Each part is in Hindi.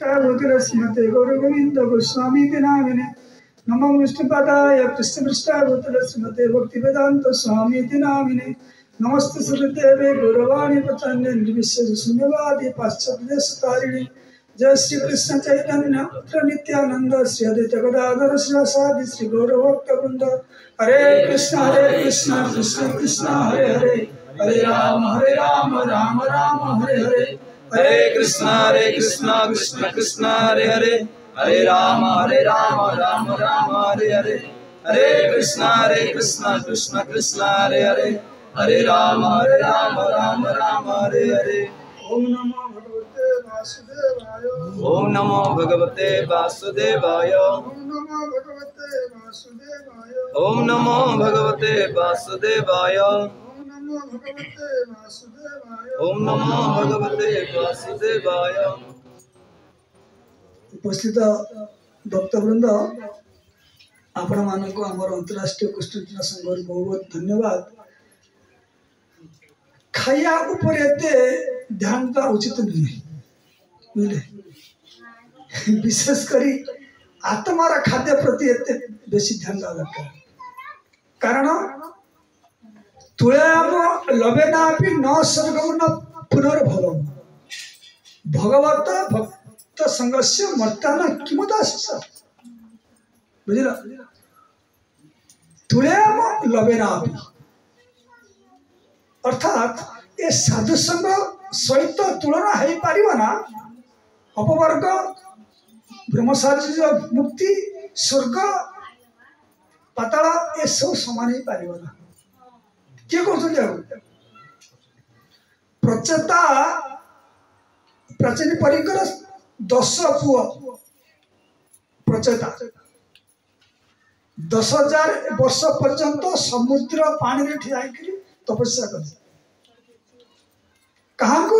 श्रीमते गौरगोविंद गोस्वामी नामिने नमो विष्णुपदाय कृष्णपृष्ठाभूतले श्रीमते भक्तिवेदांत स्वामी नामिने नमस्ते सुरदेवे गौरवाणी प्रचंडे निर्विशेषशून्यवादी पाश्चात्यदेशतारिणे जय श्री कृष्ण चैतन्य पुत्र नित्यानंद श्री अद्वैत गदाधर शिवासादि श्री गौरभक्तवृंद हरे कृष्ण कृष्ण कृष्ण हरे हरे हरे राम राम राम हरे हरे हरे कृष्ण कृष्ण कृष्ण हरे हरे हरे राम राम हरे हरे हरे कृष्ण कृष्ण कृष्ण हरे हरे हरे राम राम हरे हरे। ओम नमो भगवते वासुदेवाय। ओम नमो भगवते वासुदेवाय। ओम नमो भगवते वासुदेवाय। ओम नमो भगवते वासुदेवाय। उपस्थित भक्तवृंद आपण मानक आमर अंतरराष्ट्रीय कुष्ठरोगी संघ बहुत बहुत धन्यवाद। खाया ऊपर एते ध्यान का उचित नहीं बुझे विशेष करी आत्मार खाद्य प्रति एते बेसी ध्यान देवा दरकार कारण तुलयाम लभेना न स्वर्गम न पुनर्भवम भगवत भक्त संगस्य मर्त्यान किमुदाशेष बुझल तुलयाम लभेना अर्थात ये साधु संग सहित तुलना हो पारना अपवर्ग ब्रह्मचार्य मुक्ति स्वर्ग पाताल ये सब समान हो पारना किए कर प्रचेता प्राचीन परिकर 10 पुआ प्रचेता 10,000 वर्ष पर्यंत समुद्र पानी रे ठिया तपस्या कर कहाँ को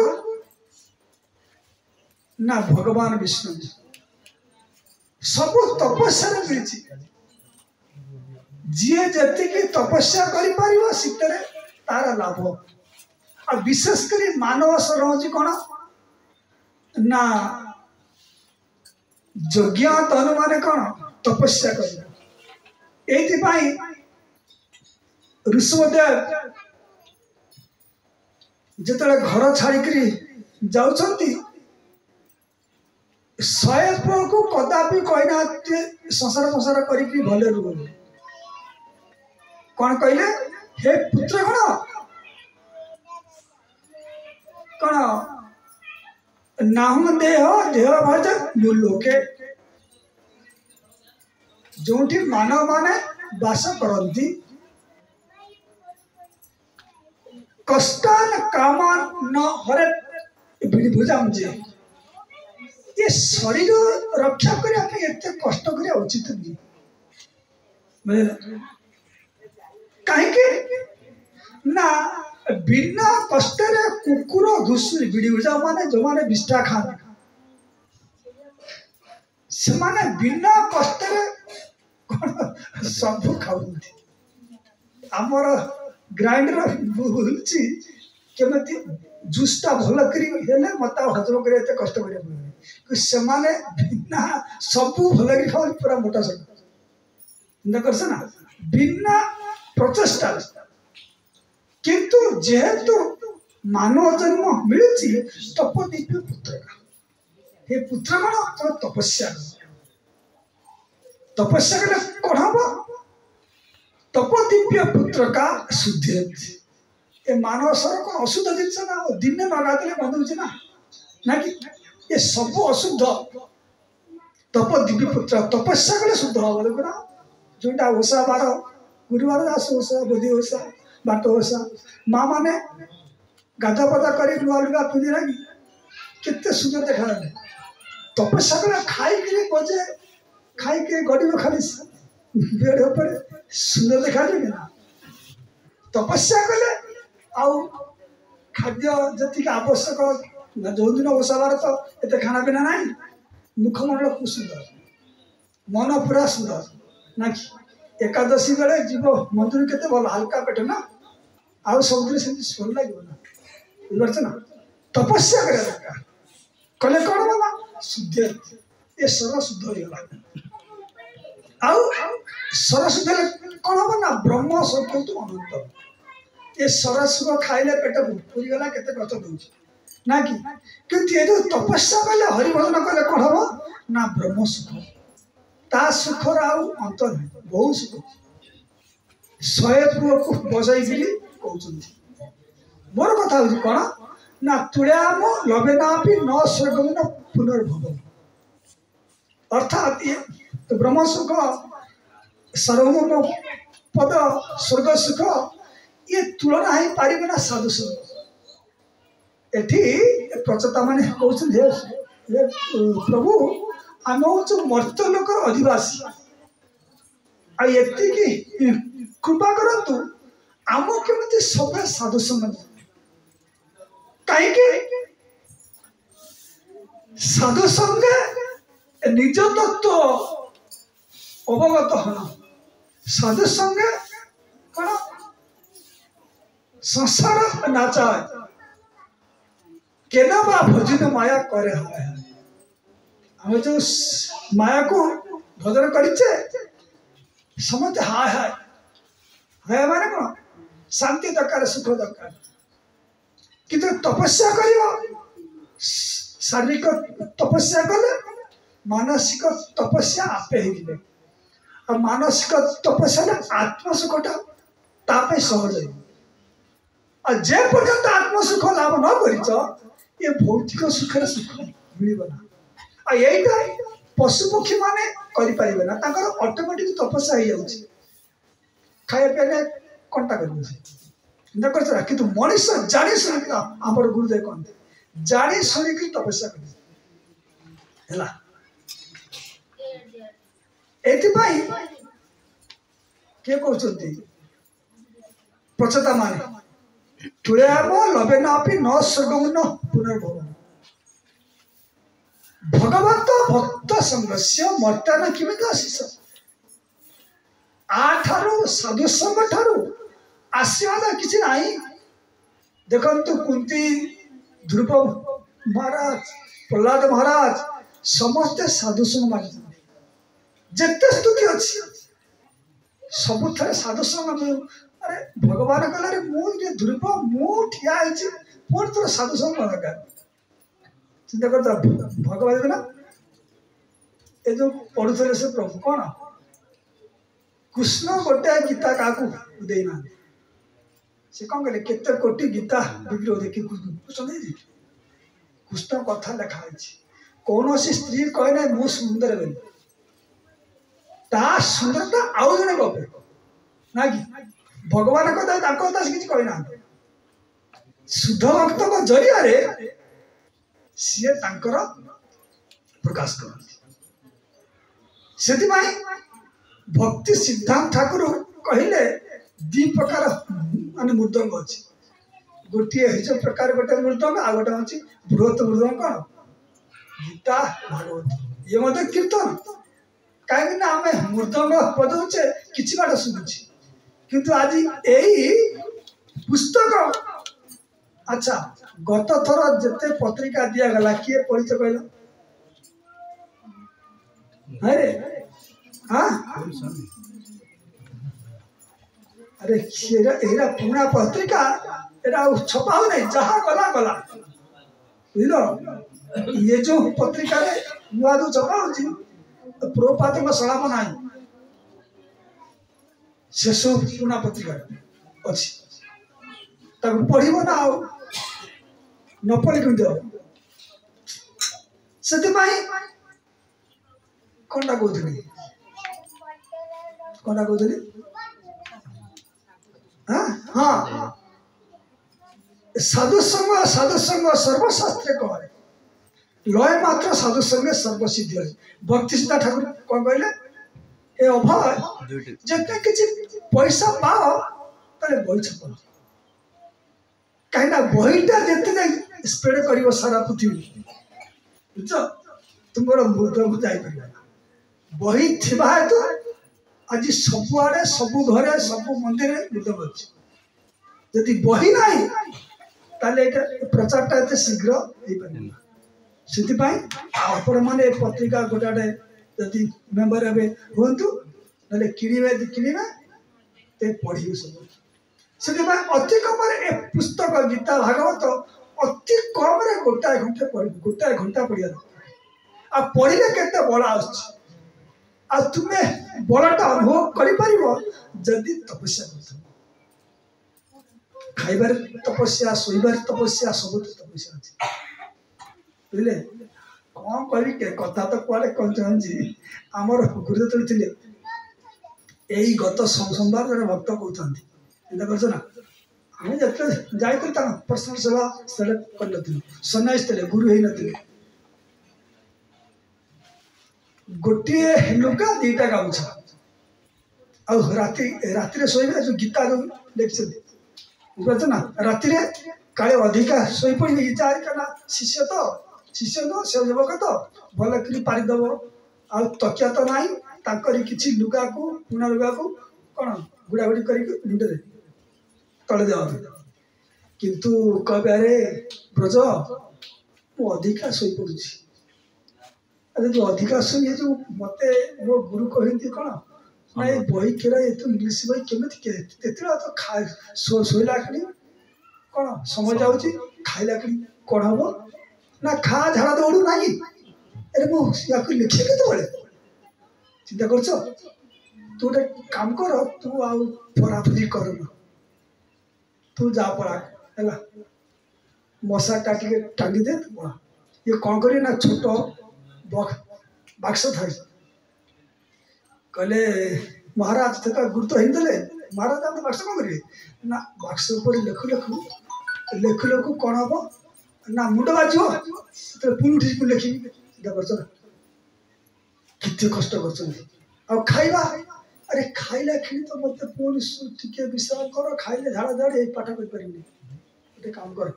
ना भगवान विष्णु सब तपस्या मिली जी जी तपस्या कर तार लाभ आ विशेषकर मानव स्वर हूँ कौन ना यज्ञ तनु मान कौन तपस्या कर ऋषभदेव जिते घर छाड़ी जाऊँच 100 पुआ को कदापि कहना संसार संसार करी भले रुह कौन कहले हे पुत्र कौन नाहम देह देह भज लोके जो मानव माने बास करती कष्टान कामान न हरे भुजाम जे ये शरीर रक्षा करने कष्ट करा उचित नहीं कहीं ना बिना कष्ट कुकुर घुषुरी बिड़ी भुजा माने जो माने विष्ठा खाते से माने बिना कष्ट सब खाऊ आमर ग्राइंडर बुलची केमती जूसटा भल करी मत हजम कर कष्ट कर बिना सब भल खाओ पूरा मोटा सब करस ना बिना प्रचेषा किंतु जेहेतु मानव जन्म मिलूची तप दिव्य पुत्र का हे पुत्र कौन तो तपस्या कले कौन हम तप दिव्य पुत्र का शुद्धि ये मानव स्वर कौन अशुद्ध जिनस ना दिन न गाधे बंद हो ना कि ये सब अशुद्ध तप दिव्य पुत्र तपस्या कले शुद्ध हम देखना जोटा ओषा बार गुरुवार दास ओषा बोधि ओषा बाट ओषा माँ मैंने गाधा पदा कर लुआ लुगा पिंधि ना कि केते सुंदर देखा तपस्या कले खाई बजे खाई गड़ब खाली बेड पर सुंदर देखा ना तपस्या कले आउ खाद्य जी आवश्यक जो दिन ओषा बार तो ये खाना पीना ना मुखमंडल खूब सुंदर मन पूरा सुंदर ना कि एकादशी बेले जीव मंदिर के भल हल्का पेट ना आउ सब दिन से भल लगे ना बुझे ना तपस्या करा कले कौन बोला शुद्ध ये स्वर शुद्ध हो गला आउ स्वर शुद्ध कौन हम ना ब्रह्म सुख तो अनंत ये स्वर सुख खाइले पेट पूरी गला केते कष्ट दउछ ना कि किंतु ये जो तपस्या कले हरि भजन कले कौन हम ना ब्रह्म सुख ता सुख आउ अंत नहीं बहुत सुख स्वयं को बजाई कहते मोर कथा हूँ कौन ना तुल्याम लभेनापि न स्वर्गम न पुनर्भवम अर्थात ये तो ब्रह्म सुख सर्वम पद स्वर्ग सुख ये तुलना ही पारे ना साधु सुख एठी प्रचेता माने कहते प्रभु आम हूँ मर्त्य लोक अधिवासी आती कृपा करतु आम केमती सब साधु संग कहीं साधु संगे निज तत्व अवगत होना साधु संगे कौन संसार नाचा केना बा भजित माया करे हम जो माया को भजन करिचे समझ हाय हाय हाय माने कौन शांति दरकार सुख दरकार किंतु तपस्या कर शारीरिक तपस्या कले मानसिक तपस्या आपे ही और मानसिक तपस्या आत्म सुखटा तापे सहज है और जे पर्यंत आत्म सुख लाभ न कर ये भौतिक सुखर सुख मिलना और यहीटा पशु पक्षी माने करें ना ऑटोमेटिक तपस्या हो जाए खाया पीने कंटा कर कि मनीष जानी शुणी आम गुरुदेव कहते जानी शुणी तपस्या कर किए कहते प्रचेता माने तुल्याम लभेनापि न स्वर्गम न पुनर्भवम भगवत भक्त संघस्य मर्त्यान किमित आशीष आठारु साधु संघ ठारू आशीर्वाद किसी नहीं देखंतु कुंती ध्रुव महाराज प्रहलाद महाराज समस्ते साधु संघ मानी जिते स्तुति अच्छी सब थे साधु संघ अरे भगवान कहले मुझे ध्रुव मु ठिया पुणी तोर साधु संघ दरकार चिंता करता भगवान ना ये जो पढ़ुले से प्रभु कौन कृष्ण गोटे गीता क्या देना से कौन कहले केते कोटी गीता बिग्रो देखी कृष्ण नहीं कृष्ण कथा लिखा कौन सी स्त्री कहे ना मु सुंदर गली ता सुंदरता आउ जने गपे ना कि भगवान कथा कथा से किसी कहना शुद्ध भक्त को जरिया रे सी तांकर प्रकाश करती भक्ति सिद्धांत ठाकुर कहले दी प्रकार मान मृदंग अच्छी गोटे हिज प्रकार गोटे मृदंग आ गोटे हूँ बृहत मृदंग कौन गीता भागवत ये मत कीर्तन कहीं आम मृदंग बजाऊे कि बाट शुभुची किंतु आज यही पुस्तक अच्छा गत थर जिते पत्रिका दिगला किए पढ़िच कहल अरे हाँ अरे एरा पुराना पत्रिका एरा छपा हो नहीं जहाँ गला गला बुझल ये जो पत्रिका नुआ जो छपा हो प्रोपात सलाम ना से सब पुराना पत्रिका अच्छी पढ़व ना आ न पढ़ी कमी से कौनटा कहते कौनटा कहते हाँ साधुसंग सर्वशास्त्र कहे लय मात्र साधुसंग सर्वसिद्धि है भक्ति सीता ठाकुर कौन कहले ए अभय जिते किसी पैसा पाओ ताले बही छप कहीं बहीटा जिते स्प्रेड कर सारा पृथ्वी बुझ तुम मृदंग जापर बही थिबा हेतु आज सबुआड़े सबु घरे सबु मंदिर मृदंग अच्छी जदि बही ना ताले प्रचारटा एत शीघ्र हो पारे से आपण मैंने पत्रिका गोटे जदि मेम्बर हे हूँ ना किणवे किणवे पढ़े सब से अति कम ए पुस्तक गीता भागवत अति कम गोटाए घंटे गोटाए घंटा पढ़िया आ पढ़ले केते बल आ तुम्हें बलटा अनुभव करी तपस्या कर खाइबार तपस्या शोबार तपस्या सब तपस्या अच्छे बुझे कौन कह कथा तो कड़े कहते आमर गुरुदेव थे यही गत सोमवार जन भक्त कहते चिंता कर ना आम जो जाकर पर्सनल सेवा कर सन्यास थे गुरु हो न गोटे लुगा दीटा गामुछा आ राति शोबे जो गीता जो लिखते बुझे ना राति काले अधिका शोई पड़ी इच्छा शिष्य तो शिष्य न से युवक तो भल कर पारिदेव आ तकिया तो ना कि लुगा को पुणा लुगा को कौन गुड़ागुड़ी कर मुंडे तले दिया किंतु कहे अरे ब्रज मु अधिका शोई पड़ी अरे जो अधिका शोई जो मत मो गुरु कहते कौन ना ये बही खेल ये तो इंग्लीश बही केमी तो खा शोला कि कौन समय जाऊँगी खाइला कि कौन हम ना खा झाड़ा दौड़ू ना अरे मुझे लिखे के चिंता कर तू गोटे काम कर तू आउ पराफरी कर तू जा पड़ा है मशा टे टांगी दे ये कौन कर ना छोट बाक्स था कहले महाराज थे गुरुत्व हिंदे महाराज आप बाक्स कौन करेंगे ना बाक्स लेखु लेखु लेखु लेखु कौन हम ना मुंड बाज पुणी उठी लिखी कर केते कष्ट कर खाइबा अरे खाइला खिली तो मत पुणी टिके विश्राम कर खाइले झाड़ा झाड़ पाठ कर गोटे काम कर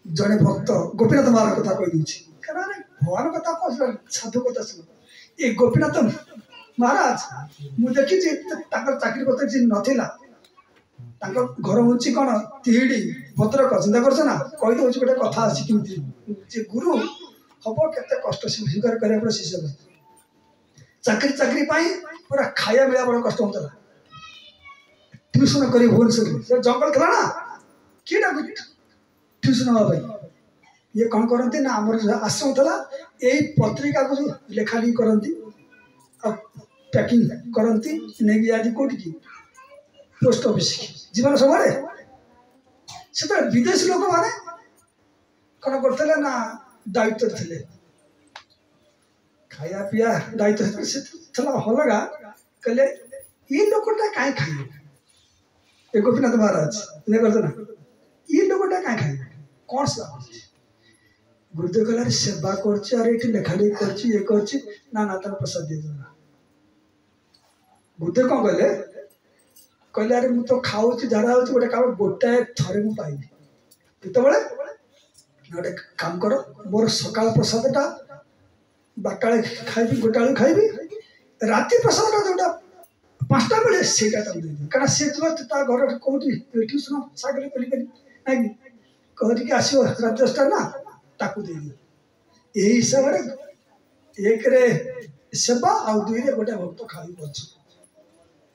जड़े भक्त गोपीनाथ महाराज कथा कही भगवान कथा कह साधु कथा सुन ये गोपीनाथ महाराज मुझे देखी चाकरी करते नाला घर हूँ कौन तिहिड़ी भद्रक चिंता कर कही गोटे कथा अच्छी गुरु हम केते कष्ट स्वीकार करा पड़े शिष्य चाकरी चाकरी पूरा खाया मिला बड़ा कष्ट होता ट्यूशन कर भुवनेश्वर जंगल था ना किए ट्यूशन हाँपाई ये कौन करती ना आम आश्रम था यही पत्रिका को जो लेखा लिखी करती पैकिंग करती नहीं आज कौटी पोस्ट ऑफिस जीवन सब से विदेशी लोक मैंने कौन करते ना दायित्व थे खाया पिया दायित्व से अलगा कहले ये लोकटा कहीं खाइए गोपीनाथ महाराज करते ना ये लोकटा कहीं खाइए कौन सा गुरुदेव कहला सेवा कर लेखा लिखी कर प्रसाद दे गुरुदेव कौन कहले कहले अरे मुझे तो खाऊ झाड़ा हो गोटे काम गोटाए थे मुझे पाइबी जो गोटे काम कर मोर सकाल प्रसादटा बारटा खाइबी गोटा खाइबी राति प्रसादटा जोटा 5टा बेले से कहीं सी घर कौटी ट्यूशन साइकिल पेलिक ना कहती आसो रात 10टा ना ताकू दे यही हिसाब से 1 रे सेवा आ 2 रे गोटे भक्त खाई पड़े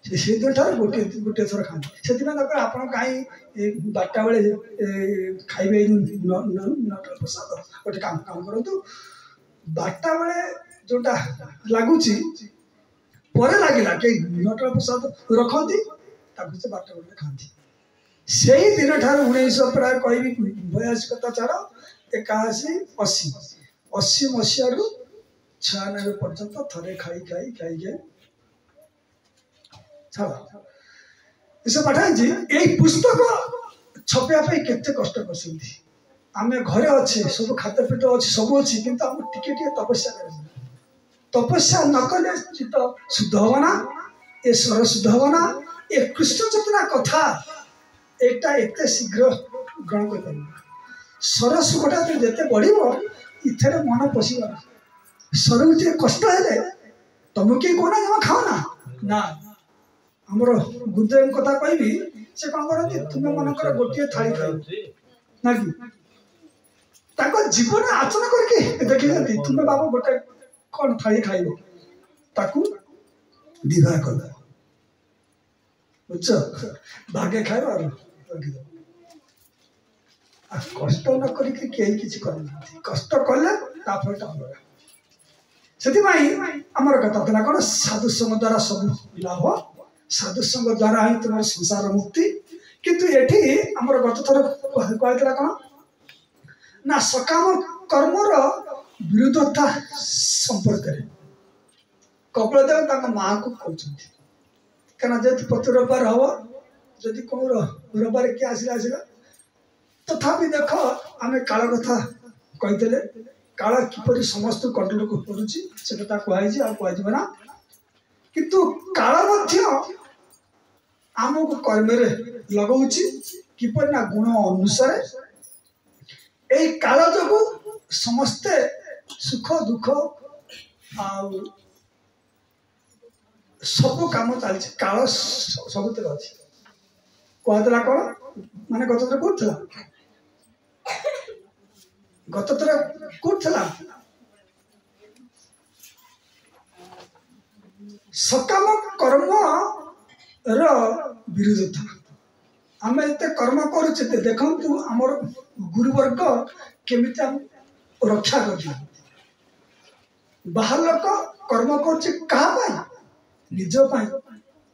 से गोटे गोटे थर खाते से आप कहीं 12टा बेले खाइबे नटा प्रसाद गोटे काम काम करूँ 12टा बेले जोटा लगुच लगे कई नटा प्रसाद रखती से 12टा बेले खाती से ही दिन ठार 1900 प्राय कह 82 चार 81 80 मसीह 96 पर्यंत थे खाई खाई खाई खाई छाड़ पठाई यही पुस्तक छपाई केते कष्ट कर आम घरे अच्छे सब खाद्य पीठ अच्छे सब अच्छी कि टे तपस्या कर तपस्या न कले चित्त शुद्ध होना ये स्वर शुद्ध होना ये कृष्ण चेतना कथा एटा एते शीघ्र ग्रहण कर स्वर सुखटा जिते बढ़ इथे मन पशिबार स्वर को कष्ट है तुम किए कहना जमा खाओ ना आमर गुरुदेव कथा कहि से कौन करती तुम्हें मनकर गोटे थाली खाई ना कि जीवन आचरण करके देखी तुम्हें बाबा गोटे कौन थाली खाइब ताकू विवाह कर बुझ भागे खाइब कष्ट न करके कहीं किसी कर कष्ट कले फलटा अलग से आमर कथा था कौन साधु संग द्वारा सब लाभ साधु संग द्वारा ही तुम संसार मुक्ति किंतु एठी आमर गत थर कहला कौन ना सकाम कर्मर विरुद्धता संपर्क कपिलदेव माँ को कहते क्या जेहतु प्रति रविवार हम जदि कौन रविवार किए आसला तथापि देख आम काल कथा कहते काल किपर समस्त कंट्रोल को करुच्ची से कथा कहुई आ कहना किंतु काल आमको कर्म लगौची किपर ना गुण अनुसार यही काल जो समस्ते सुख दुख सब कम चलती काल सब अच्छी कहला कौन माने गत थर कौन गत थर कौन सकाम कर्म विरुद्धता आम एत कर्म करुचे देखु आमर गुरुवर्ग केमी रक्षा कर बाहर लोक कर्म कर निज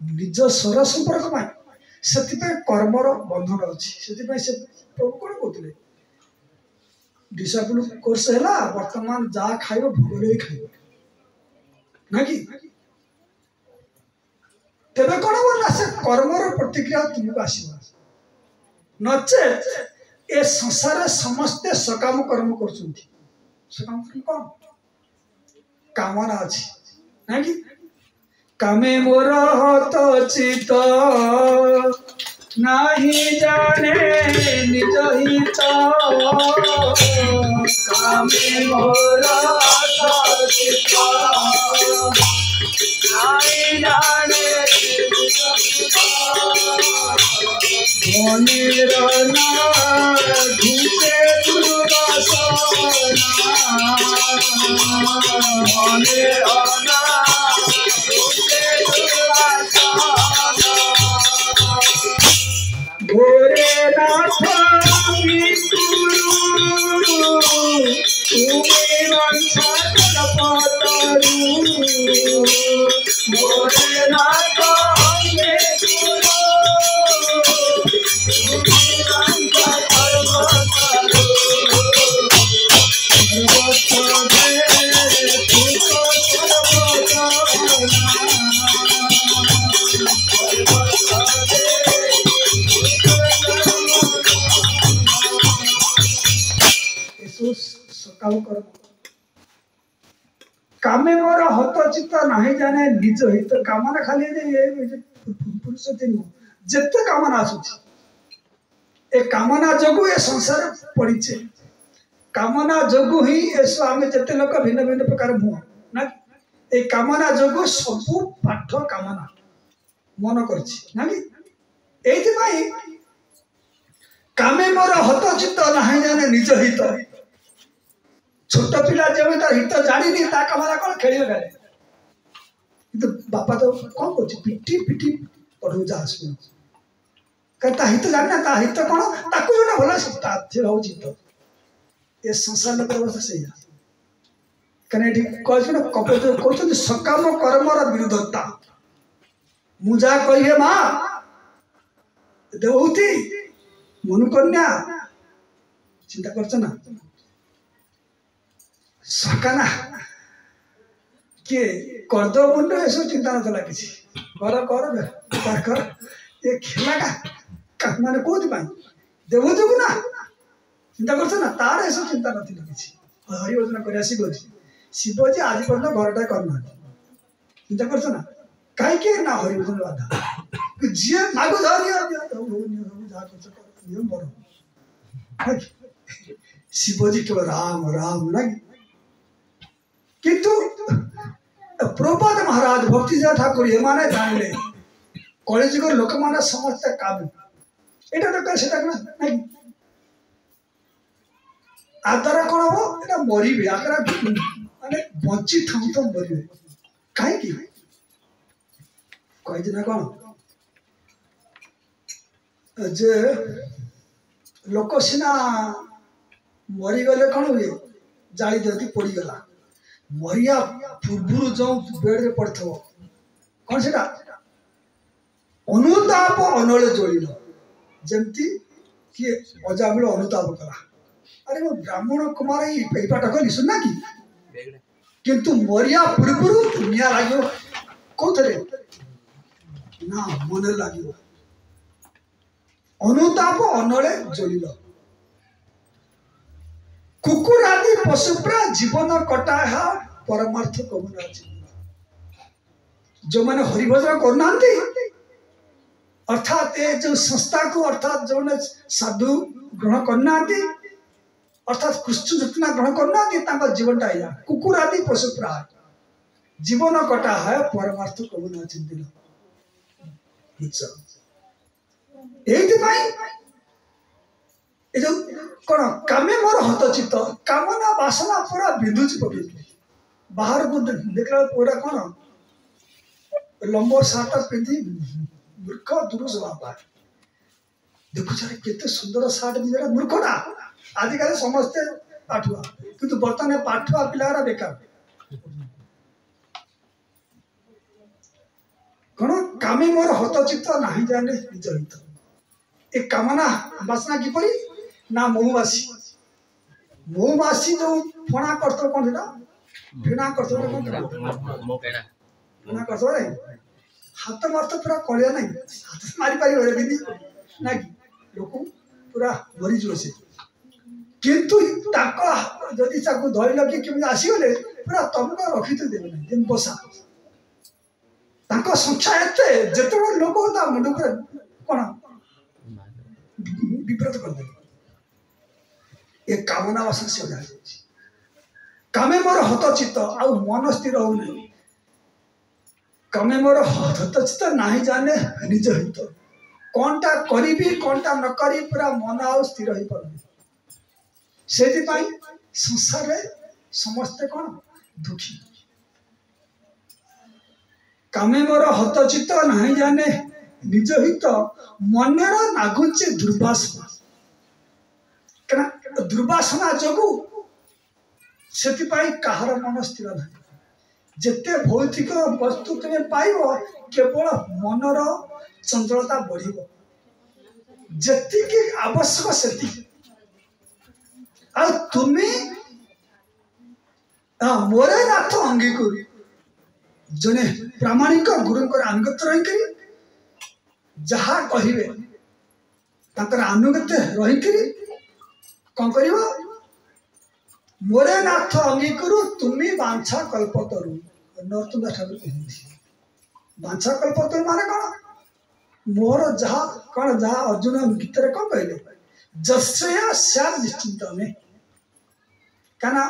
निज स्वर संपर्क से कर्मर बंधन अच्छी से प्रभु कौन कहते डिसाइबल कोर्स है बर्तमान जहाँ खाइब भोग खाइब ना कि तेरे कौन बोला से कर्मर प्रतिक्रिया तुमको आसवा नचे ए संसार समस्ते सकाम कर्म कर सकाम कर्म कौन कामना अच्छी ना कि कामे मोर हत चित नहीं जाने निज हित कामे मोर हत चित नहीं जाने मनेर ना घुसे दुर्वासना मनेर ना घोरे नाथ तुम्हें वंशल पतरू घोरे नाथ कामे मोर हत चित्त नहीं जाने निज हित कामना खाली पुरुष जिते कामना आसुची ए कामना जोगु ए संसार पड़ीचे कामना जोगु ही ऐसा आम जिते लोक भिन्न भिन्न प्रकार मुह ना ए कामना जोगु सबू पाठ कामना मन करना कि कामे मोर हत चित्त नहीं जाने निज हित छोट पिला जब तार हित जानी कामना कौन खेल गले कि बापा तो कौन कर पिटी पिटी पढ़ू जा कहता हित जाना हित कौन ताकू जोटा भल हूँ ये संसार लोक अवस्था से कपिल कहते सकाम कर्मर विरुद्धता मुझा कहे माँ देवती मनुकन्या चिंता करना सकाना किए करद मुंड ये सब चिंता ना किसी कर ये खेला का माने कौन देवती को ना चिंता करना तार ये सब चिंता ना किसी हरिभजन कर शिवजी आज पर्यटन घरटा करना चिंता करना कहीं ना हरिभजन बाधा जी मागो शिवजी केवल राम राम लगे किंतु प्रभुपाद महाराज भक्ति ठाकुर ये माने जानले कलिजुग लोक माने समस्त काम एटा तो कर सेटा ना आ द्वारा कौन हम एटा मरबे आगे माने बंची थाऊ तो मरबे कहीं कही ना कौन जे लोक सीना मरीगले कौन हुए जाली दिखती पड़गला मरिया पूर्व जो बेड में पड़थ कौन से अनुताप अनल जोड़िल जमती किए अजामिल अनुताप कला अरे वो ब्राह्मण कुमार ये पाठ कहली सुनना कि किंतु मरिया पूर्व निया लगे कौथे ना मन लगे अनुताप अनले जोड़िल कुकुर आदि पशुप्रा जीवन कटा है परमार्थ कमुना जो मैंने हरिभजन करना अर्थात ये जो संस्था को अर्थात जो साधु ग्रहण करना अर्थात कृष्ण चेतना ग्रहण करना जीवन टाइम कुकुर आदि पशुप्रा जीवन कटा है परमार्थ कमुना चिंतन ये जो कौन कामे मोर हतचित कामना वासना पूरा बिंदुची पकड़ बाहर को देखला पूरा कौन लंबो सार्ट पिंधि मूर्ख दुरुस बाबा देखो सारे केते सुंदर सार्ट पिंधरा मूर्खटा आदिकाल समस्ते पाठुआ किंतु बर्तमान पाठुआ पिलारा बेकार कौन कामे मोर हतचित नहीं जाने निज हित ए कामना वासना किपरि ना मऊमासी जो फणा करतो कौन था फेना करतो फेना करतो रे हाथ मारतो पूरा कलिया नहीं हाथ मारी पारी रे दीदी ना लोक पूरा मरी जो से किंतु ताको जदि ताको धइल कि केमि आसी गले पूरा तमको रखि तो देबे नहीं दिन बसा ताको संख्या एते जेतो लोक होता मुंड पर कोन विब्रत कर दे ये कामना वासना से हो कामे मोर हतचित आ मन स्थिर हो नहीं कामे मोर हतचित नहीं जाने निज हित कौनटा करी कौनटा न करी पूरा मन आ स्थिर हो पारे से संसार रे समस्ते कौन दुखी कामे मोर हतचित नहीं जाने निज हित मनर नागुचे दुर्वासना दुर्वासना जोगु से कहार मन स्थिर ना जिते भौतिक वस्तु तुम्हें पाइब केवल मनर चंचलता बढ़ जी आवश्यक से तुम्हें मोरे नाथ अंगीकुर जने प्रामाणिक गुरु आनुगत्य रही जहा कहे आनुगत्य रही कौन कर मोरे नाथ अंगीकुरु तुम्हें बांछा कल्पतरु नरतुंगा ठाकुर कहते बांछा कल्पतरु माने कौन मोर जहा कौन जहा अर्जुन गीत कौन कहले जस्या सैद निश्चिंत में कहना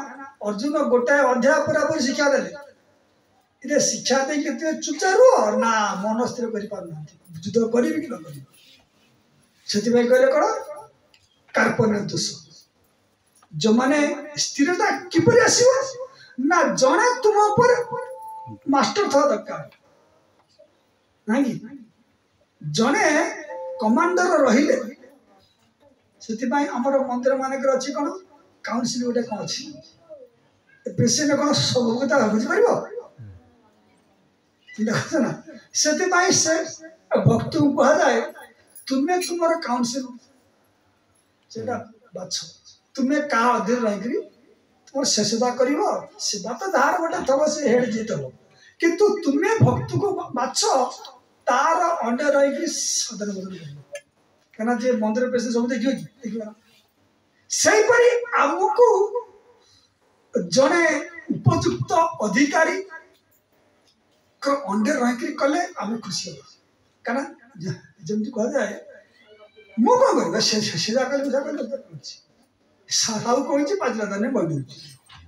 अर्जुन गोटाए अध्याय पूरा पूरी शिक्षा देले शिक्षा दे के चुपचाप रुह ना मन स्थिर कर पारना युद्ध करी कि न करी से कहले कौन कार्पण्य दोष जो माने स्थिरता किपरि आसीबो ना जणे तुम ऊपर मास्टर था दरकार नाही जणे कमांडर रहिले सेति भाई हमर मंदिर माने कर अछि कोन काउंसिल गोटे कोन अछि प्रेसिडेंट कोन सब कथा बुझि परबो देखो ना सेति भाई से भक्त कहा जाए तुम्हें तुम्हारा काउंसिल सेटा बाछ तुम्हें का अधीन रही तुम सेवा कर सेवा तो धार गोटे थब से हेड जीतब किंतु तुम्हें भक्त को बाछ तार अंडे रही सदन बदन कर कहीं जे मंदिर प्रेसिडेंट सब देखिए सेपरी आमको जड़े उपयुक्त अधिकारी अंडे रही कले आम खुशी हम कहीं जमी कह जाए मु कौन कर साहू कही पाचला दाने बही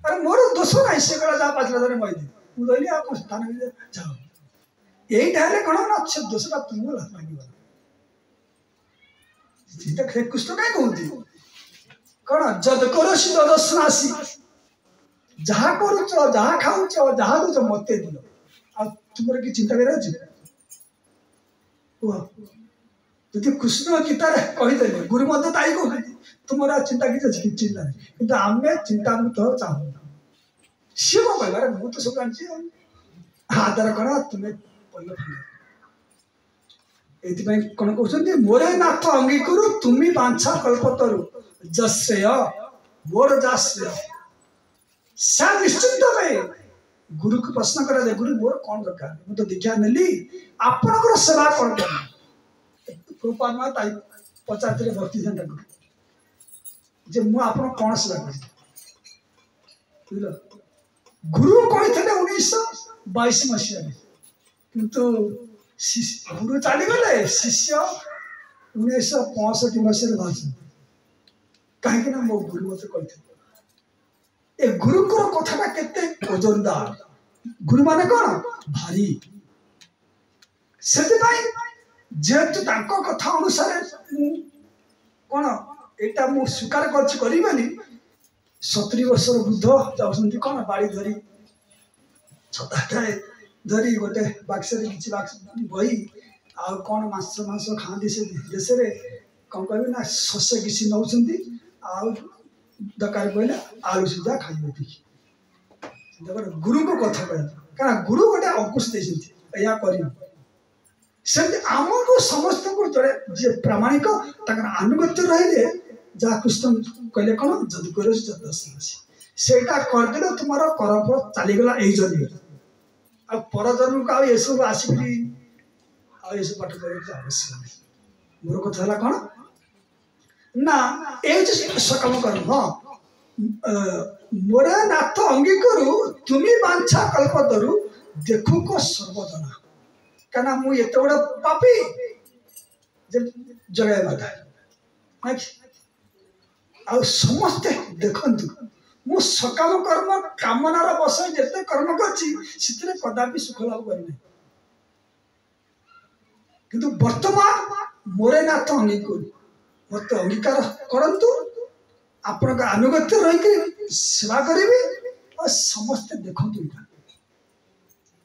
अरे मोर दोष ना से कला जा पाचला दाने बही मुझे आप स्थान जाओ यही कौन ना अच्छे दोषटा तुमको लगे कृष्ण कहीं कहती कौन जद करोसी ददस्नासी जहाँ करुच जहाँ खाऊच जहाँ दूच मत दिल आ तुम कि चिंता कर ଯଦି କୃଷ୍ଣ ଗୀତାରେ କହିଦେଲେ ଗୁରୁ ମଧ୍ୟ ତାଇ କହୁଛନ୍ତି ତୁମର ଚିନ୍ତା କିଛି ଅଛି କିଛି ଚିନ୍ତା ନାହିଁ କିନ୍ତୁ ଆମେ ଚିନ୍ତାମୁକ୍ତ ଚାହୁଁନୁ ସିଏ କଣ କହିବାରେ ମୁଁ ତ ସବୁ ଜାଣିଛି ଆଧାର କଣ ତୁମେ ଏଇଥିପାଇଁ କଣ କହୁଛନ୍ତି ମୋରେ ନାଥ ଅଙ୍ଗୀକରୁ ତୁମି ବାଞ୍ଛା କଳ୍ପତରୁ ଯଶ୍ରେୟ ମୋର ଯାଶ୍ରେୟ ସେ ନିଶ୍ଚିନ୍ତ ଭାଇ ଗୁରୁକୁ ପ୍ରଶ୍ନ କରାଯାଏ ଗୁରୁ ମୋର କଣ ଦରକାର ମୁଁ ତ ଦୀକ୍ଷା ନେଲି ଆପଣଙ୍କର ସେବା କଣ କରିବି कृपा ताई पचार भक्ति जे मु आप कौन सेवा कर गुरु कही 1922 मसीह किंतु गुरु चलीगले शिष्य 1965 मसीह बाहर कहीं मो गुरु मत कही गुरु कथा केते ओजनदार गुरु माने कौन भारी से जेहेतु कथा अनुसार कौन एटा मु स्वीकार करी 70 वर्ष वृद्ध जाऊँ कौन बाड़ी धरी छताटाए धरी गोटे बाक्सरे किसी बही आ कौन मास मास खाती से देश कौन कह ना शस्य किसी नौ दरकार पड़े आलू सीधा खाइबे गुरु को कथा कह गुरु गोटे अंकुश दे या कर आमको समस्त को जड़े जी प्रामाणिक आनुगत्य रही जहाँ कृष्ण कहले कौन जदि करेटा करदे तुम करफल चलीगला यही जन्म आ परजन्म को आउ सब आसिक सब पाठ कर आवश्यक मोर कथा है कौन ना ये सकाम कर्म मोर नाथ अंगीकरू तुम्हें बांछा कल्पतरु देखु को सर्वजना कहना मु एत बड़ पापी जगह बाधा आ समस्ते देखंतु मु सकाम कर्म कामनार बस जिते कर्म कर कदापि सुख लाभ करना किंतु वर्तमान मोरे नाथ अंगीकार मत अंगीकार करंतु आपण अनुगत्य रही सेवा करी और समस्ते देखंतु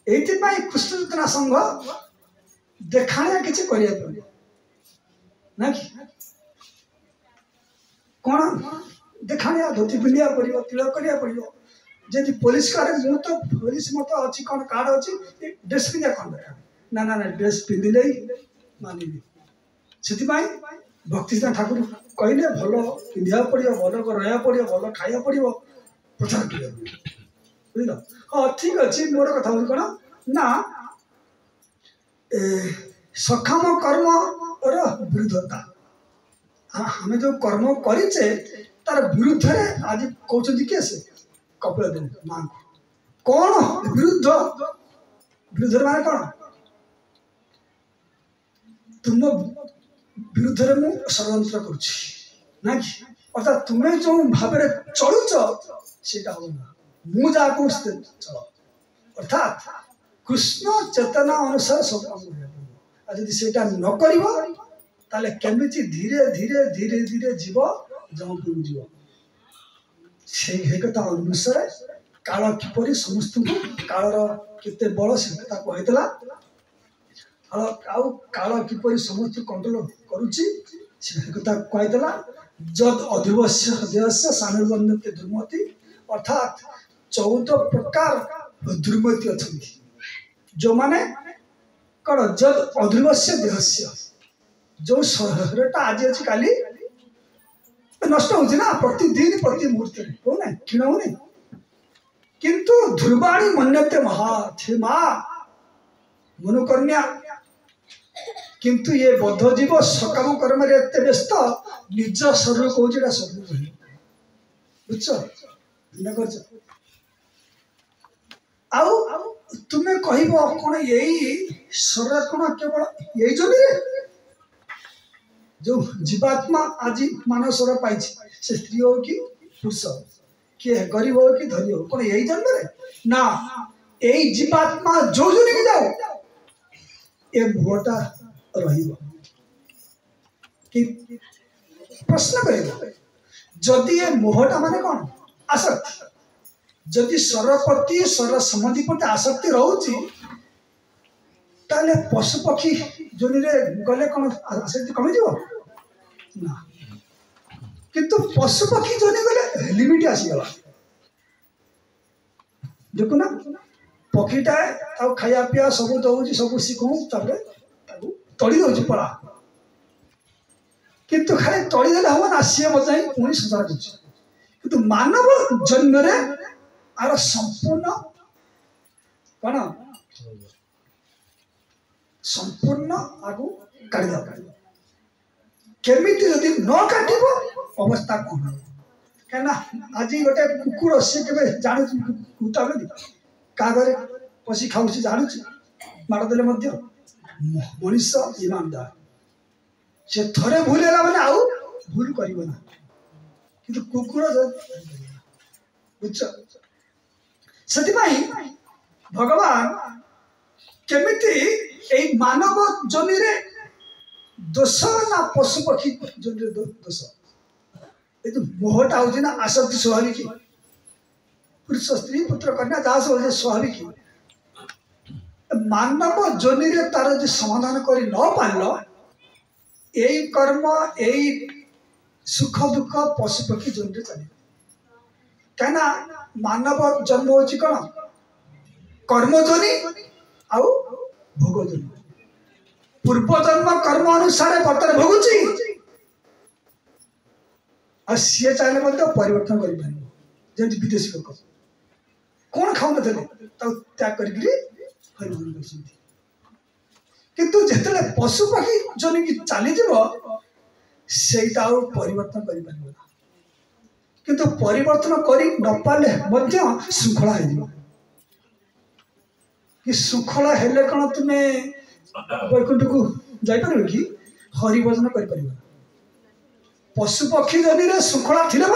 एइथिपाई कृष्ण चेतना संघ देखाणिया किसी करिया पड़े ना कि कौन देखाणिया धोती पिंधिया पड़ो तिलक करिया पड़ो जदि पुलिस कार मु तो पुलिस मत अच्छी कौन कार्ड अच्छी ड्रेस पिंधिया कौन दरकार ना ना ना ड्रेस पिंधिले मानिबी से भक्ति ठाकुर कहले भल पिंधिया पड़ो भल रहा पड़ो भल खाया पड़ो प्रचार कर बुझल हाँ ठीक अच्छे मोर कथा हूँ कौन ना सकाम कर्म विरुद्धता आम जो कर्म करे तार विरुद्ध आज कहते किए से कपिल देव माँ कौन विरुद्ध विरुद्ध माने कौन तुम विरुद्ध में षड्यंत्र करुना कि अर्थात तुम्हें जो भाव चलुच से मुझा चल अर्थात कृष्ण चेतना अनुसार सब काम जदि से न कर केमिति धीरे धीरे धीरे धीरे जीव जमपुर जीव से कथा अनुसार काल किपर समस्त कालर केते बल से कथा कहला काल किपर समस्त कंट्रोल करुच्ची से कथा कहला जद अधिवश्य देहस्य सानुबंधते दुर्मति अर्थात 14 प्रकार दुर्मति अच्छा जो माने कौन जद अध्रुवस्य देहस्य जो शरीरटा आज अच्छी काली नष्ट हो प्रतिदिन प्रति मुहूर्त हो ना क्षीण हो किंतु ध्रुवाणी मन्यते महा मनुकन्या किंतु ये बद्ध जीव सकाम कर्म एत व्यस्त निज शरीर कौन सब बुझ आउ तुम्हें कह कौन यही शरीर कौन केवल यही जमीन जो जीवात्मा आज मानव शरीर पाई से स्त्री हो कि पुरुष किए गरीब हो कि धनी हो कौन यही जन्म रे ना यही जीवात्मा जो जो नहीं जाओ ये मोहटा रही कि प्रश्न करेगा जदि ये मोहटा माने कौन आसक्ति जदि सरपति सर समधि प्रति आसक्ति रोचे ताले पशु पक्षी जोनि रे गले कौन आसक्ति कमी जीव ना किंतु पशु पक्षी जोनि गले लिमिट आसीगला देखो ना पक्षीटा खाया पिया सब दौर सब शिखु तड़ी दौर पड़ा किंतु खाली तड़ी देले हम ना सी मत पुणी संसार कर मानव जन्म रे आर संपूर्ण कौन संपूर्ण आगु काढ़ केमिति यदि न काटिब अवस्था कौन हो कहीं आज गोटे कुकुर सी के जानु कुत्ता क्या घरे पशि खाऊ जानू माड़ देले मनुष्य ईमानदार से थरे भूल है मैंने आउ भूल करना कि कुकुर बुझ से भगवान केमिति मानव जनि रे दोष ना पशु पक्षी जनि रे दोष ये तो मोहटा हो ना आसक्ति स्वाभाविक पुरुष स्त्री पुत्र कन्या जहाँ सब स्वाभाविक मानव जनि रे तार जो समाधान कर न पार यही कर्म यही सुख दुख पशु पक्षी जन रे चले कहीं मानव जन्म हो कौन कर्म जनि आउ भोग जनि पूर्व जन्म कर्म अनुसार बर्तन भोगुची और सी चाहे परिवर्तन कर विदेशी लोक कौन खाऊ ना त्याग कर किंतु जिते पशु पक्षी जन की चली सेटा परिवर्तन कर किंतु परिवर्तन कर न पारे श्रृंखला कि श्रृंखला हेले कौन तुम्हें वैकुंठ को जापर कि हरिभजन कर पशु पक्षी जनि रे श्रृंखला थिले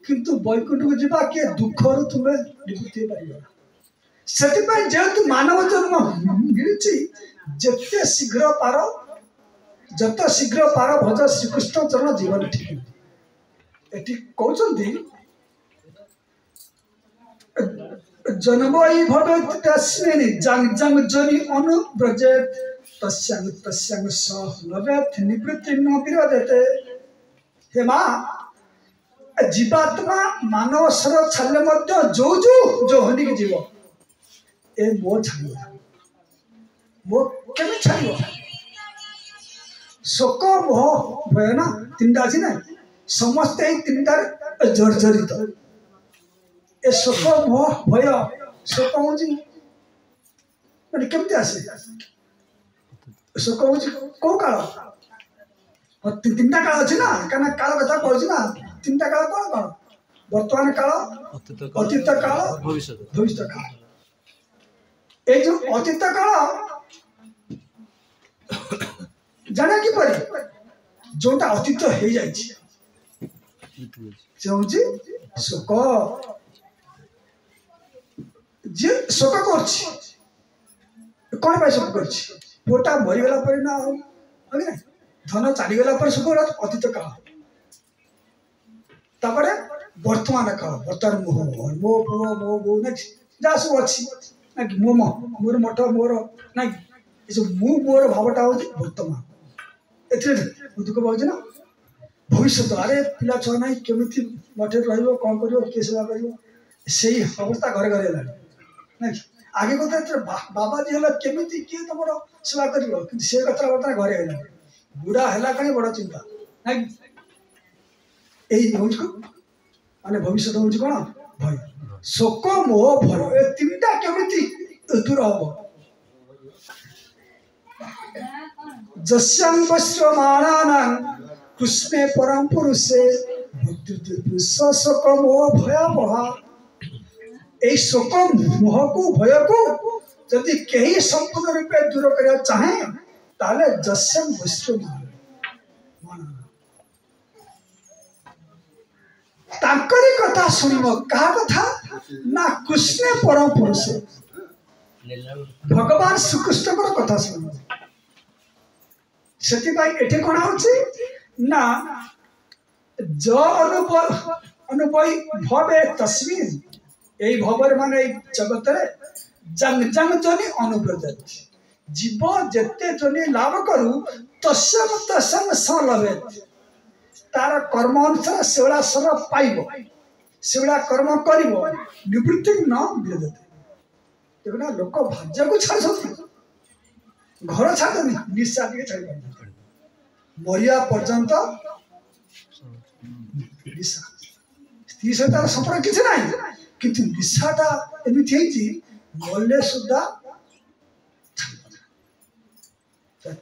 किंतु वैकुंठ को जीवा किए दुख रु तुम्हें निवृत्ति पार से जेहेतु मानव जन्म मिली जिते शीघ्र पार जत शीघ्र पार भज श्रीकृष्ण चरण जीवन ठीक ये कहते जन्म भवेत् तस्मिन् जंग जंग जनि अनुव्रजेत् तस्यांग तस्यांग सह लभेत् निवृत्ति न विरोधते हे माँ जीवात्मा मानव शरीर छाड़े जो जो जो हनी की जीव ए मो छाड़ मो केमी छाड़ शोक मोह भय ना तीनटा अच्छी ना समस्ते तीनटार जर्जरित ए शोक मोह भय शोक हूँ मैंने केमती आसे शोक हूँ कौ काल तीनटा काल अच्छी ना क्या काल कथा कहूँ ना तीनटा काल कौन कौन वर्तमान काल अतीत काल भविष्य काल ये जो अतीत काल जाना कि जोटा अतीत हो जाए शोक जी शोक कर कौन शोक करटा मरीगला ना धन चलीगला शोक अतीत काल तापरे वर्तमान काल वर्तमान मोह मो पुओ मो बो ना जहाँ सब अच्छी ना कि मो मोर मठ मोर ना ये मु मोर भावटा हूँ वर्तमान ए दुख पाँच ना भविष्य अरे पिला छुआ ना केमी मठे रहा कर किए सेवा कर अवस्था घरे घरे ना आगे कथा बाबाजी है केमी किए तुम सेवा कर से कथा बर्तमान घरे है बुढ़ा है कहीं बड़ चिंता ना यही हूँ माने भविष्य हूँ कौन भय शोक मोह भय ए तीनटा केमी दूर हम जस्यांगस्वमानानां कृष्णे परम पुरुषे शोक मोह भयावहा ए शोक मोह को भय को यदि कहीं संपूर्ण रूपे दूर करने चाहे ताले जस्यांगस्वमानानां तांकरी कथा सुनिबो का कथा ना कृष्ण परम पुरुष भगवान श्रीकृष्ण को कथा सुनिबो से कौन हो ना ज अनुपई भवे तस्मिन এই ভবের মানে এই জগতরে জং জং জনি অনুব্রজত জীব যেতে জনি লাভ করু তসম তসম সলভে তার কর্ম অনুসারে সেগুলা সব পাইব সেগুলা কর্ম করিব নিবৃত্তি ন বিরোধতে দেখুন লোক ভাজ্যକୁ ছাড়ুଛନ୍ତି ঘর ছাড়ুଛନ୍ତି নিঃশ্বাস ଟିକେ ଛାଡ଼ି ପାରୁଛନ୍ତି ମରିବା ପର୍ଯ୍ୟନ୍ତ ନିଶା ସ୍ତ୍ରୀ ସହିତ ସମ୍ପର୍କ କିଛି ନାହିଁ କିନ୍ତୁ ନିଶାଟା ଏମିତି ହେଇଛି ମଲେ ସୁଦ୍ଧା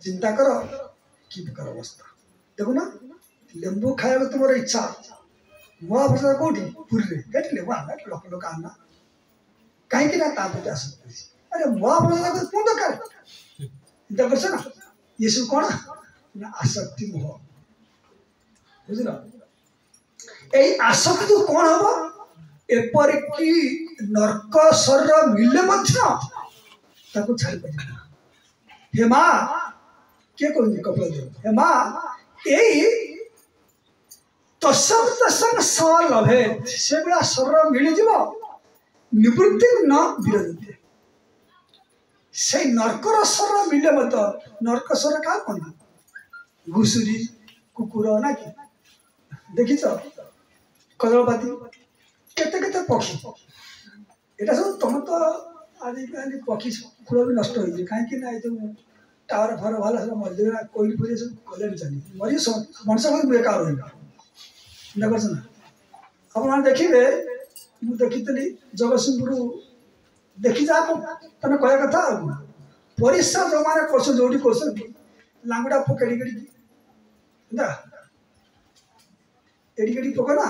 ଚିନ୍ତା କର କି ପ୍ରକାର ଅବସ୍ଥା ଦେଖୁନା ଲେମ୍ବୁ ଖାଇବାକୁ ତୁମର ଇଚ୍ଛା ମହାପ୍ରସାଦ କୋଉଠି ପୁରୀରେ ଏଠି ଲେମ୍ବୁ ଆଣିଲା ଲୋକ ଲୋକ ଆଣିଲା କାହିଁକି ନା ତା ପ୍ରତି ଆସକ୍ତି ଆରେ ମହାପ୍ରସାଦ କଣ ଦରକାର ଚିନ୍ତା କରୁଛ ନା ଇଏ ସବୁ କଣ ନା ଆସକ୍ତି ମୋହ ବୁଝିଲ এই আসক্তি কোণ হব এপরিকি নর্ক শরীর মিলে মধ্য তাকে ছাড়ি পারি না হে মা কে কইনি কপলা দেব হে মা এই তসম তসম সলভে সেগুলা শরীর মিলি যাব নিবৃত্তি ন বিরোধতে সেই নর্কর শরীর মিলে মত নর্ক শরীর কার কোন ঘুষুরি কুকুর নাকি দেখিছ কদଳପାତି କେତେ କେତେ ପକ୍ଷୀ ଏଇଟା ସବୁ ତମେ ତ ଆଜିକାଲି ପକ୍ଷୀ କୁଳ ବି ନଷ୍ଟ ହେଇଯିବ କାହିଁକି ନା ଏ ଯେଉଁ ଟାୱାର ଫାର ଭଲ ସବୁ ମରିଯିବେ ନା କୋଇଲି ଫୋଇଲି ସବୁ କଲେଣି ଚାଲି ମରି ମଣିଷ ବି ଏକା ରହିବ ଚିନ୍ତା କରୁଛ ନା ଆପଣମାନେ ଦେଖିବେ ମୁଁ ଦେଖିଥିଲି ଜଗତସିଂହପୁର ଦେଖି ଯାହା ତମେ କହିବା କଥା ଆଉ କ'ଣ ପରିସ୍ରା ଯେଉଁମାନେ କରୁଛନ୍ତି ଯେଉଁଠି କରୁଛନ୍ତି ଲାଙ୍ଗୁଡ଼ା ପକେଡ଼ି କେଡ଼ିକି ହେଲା ଏଡି କେଡି ପକା ନା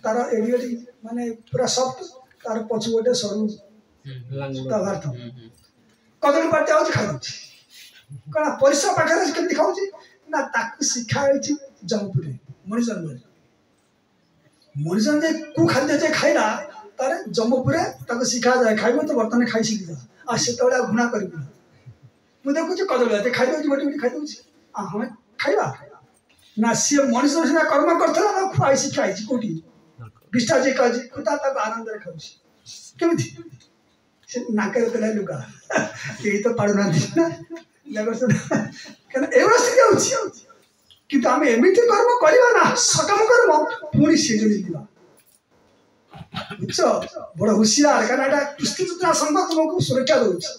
तार एडी माने पूरा सॉफ्ट तार पछ गोटे सरू ता भारत कदली पाटे आउछ खाइ कना परिसा पाखरे केमति खाउछ ना ताकु सिखाइछि जमपुरे मनिजन जे कु खाद्य जे खाइला तारे जमपुरे ताकु सिखा जाय खाइबो तो बर्तन खाइ सिखि जा आ सेतोला घुना करबी मु देखु जे कदली ते खाइ दउछि गोटे खाइ दउछि आ हम खाइबा ना से मनिजन सिना कर्म करथला ना खाइ सिखाइछि कोठी विष्टा जी का कुता तक आनंद रखाउछि केमिति से नाकर तले लुगा एई तो पाडु ना लगस कन एवरा से जाउछि किंतु हम एमिति कर्म करिबा ना सकम कर्म पुणी से जोड़ी दिबा बुझो बड़ होशियार कनाडा कुस्ती चुतना संग तुमको सुरक्षा दउछि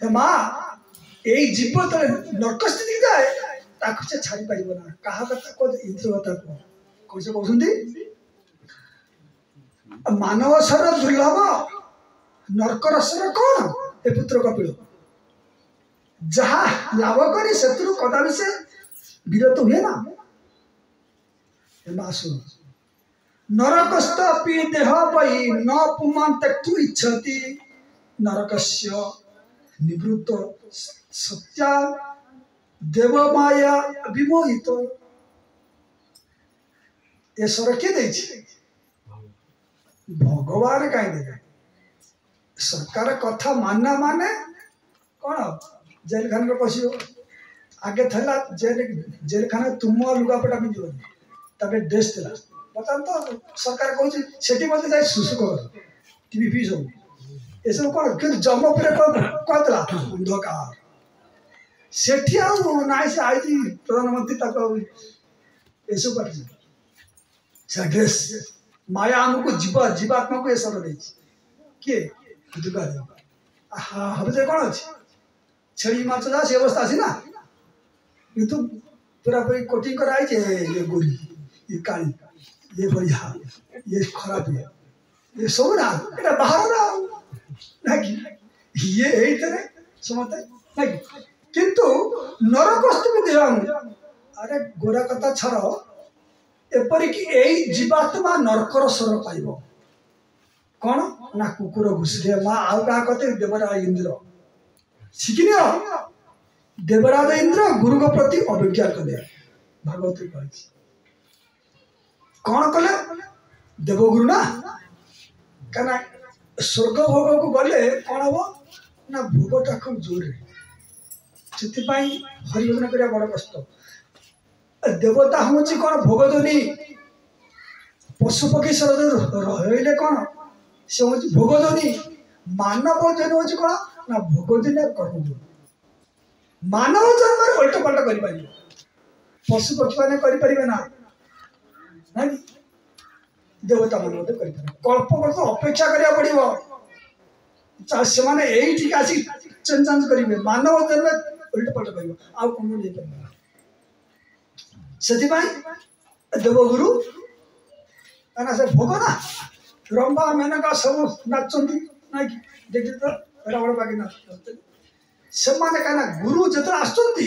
हे मां एई जीव तले नरक स्थिति जाए ताकु से छाड़ी पाइबो ना कहा कथा को इंद्र कथा को कौन कहते मानव शर दुर्लभ नरकर शर कौन ए पुत्र कपिल जहा लाभ करी शत्रु कदापि से विरत हुए ना नरकस्त पी देह पई न पुमान त्यक्तु इच्छति नरकस्य निवृत्त सत्या देव माया विमोहित ये स्वर किए भगवान कहीं देवे सरकार कथा मानना माने कौन जेल खान में पशियो आगे थला जेल खाना तुम लुगापटा पिंधो तबे ड्रेस थला बता तो सरकार कहू सेठी मते जाय सुसु कर टीवी फी सब ए सब कोन कि जम पर कहतला अंधकार सेठी आ नाइ से आइती प्रधानमंत्री तक ए सब कर ड्रेस माया हमको जीवात्मा को ऐसा रही किए दुगा हम जे कौन अच्छे छेड़ी माछ जा से अवस्था अच्छी ना ये तो पूरा पूरी कोटिंग कराई ये गोरी ये काली ये बढ़िया ये खराब है ये सब ना ये बाहर ना ना कि ये यही तरह समझते ना किंतु नरकस्त भी देवा अरे गोरा कथा छाड़ एपरिक एई जीवात्मा नरकर स्वर पाइब कौन ना कुकुर घुसरे माँ आउ क्या कहते देवराज इंद्र शिखिन देवराज इंद्र गुरु को प्रति अवज्ञा कले भागवत कौन कले देवगुरु ना क्या स्वर्ग भोग को गले कौन हम ना भोगटा खूब जोर से हरिभजन करा बड़ कष्ट देवता हूँ कौन भोगदनी पशु पक्षी रही कौन से हूँ भोगदनी मानव जन हूँ कौन ना भोगदनी कर्म मानव जन्म उल्ट पल्ट कर पशु पक्षी मैंने करें ना देवता मान कल्प वर्ष अपेक्षा करा पड़ो से आसी चेंज चांज करेंगे मानव जन्म उल्ट पल्ट कर आउ कौन नहीं पार से देवगुरु से भोग ना रंभा मेनका सब नाचती ना कि देखिए तो रावण बाकी नाचते से कहीं गुरु जो आसुँच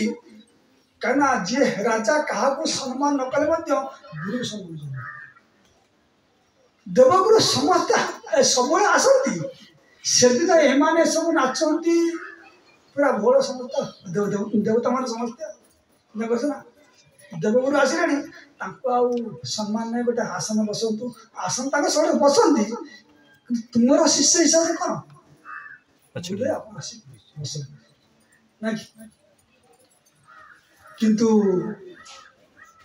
कहीं जी राजा क्या सम्मान न कले गुरु सम्मान देवगुरु समस्ते सब आसती से एमाने सब नाचती पूरा भोल समस्त देवता मान समस्ते देख ना देवगुरु आसला सम्मान नहीं गोटे आसन बसतु आसन तक सब बसती तुम शिष्य हिसाब से कौन ना किंतु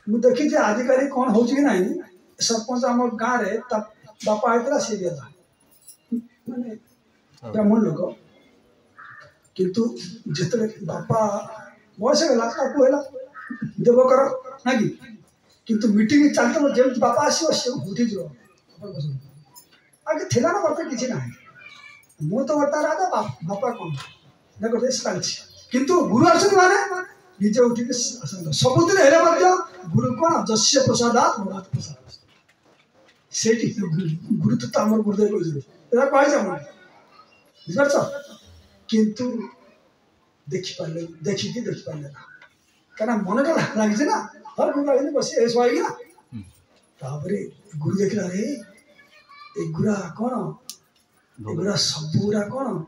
मु देखी आजिकल कौन हो ना सरपंच आम गाँव में बापा होता सी गला माने ब्राह्मण लोक किंतु जिते बापा बयस गला देवकर ना कि किंतु मीटिंग चलते जमी बापा आसो सी उठी आगे थी ना बर्तमान किसी ना मु तो बता रहा था बापा कौन देखो चलती किंतु गुरु आसन माने निजे उठिक सबुदिन हेले गुरु कौन जस्य प्रसादात मोरात प्रसाद से गुरुत्व तो आम गुरुदेव कही बुझिपार किंतु देखिपारे देखिकी देखिपारे ना क्या मनटा लगे ना हर गुरु लगे बस सही ना गुरु देखला रे एगुरा कौन एगुरा सबुरा कौन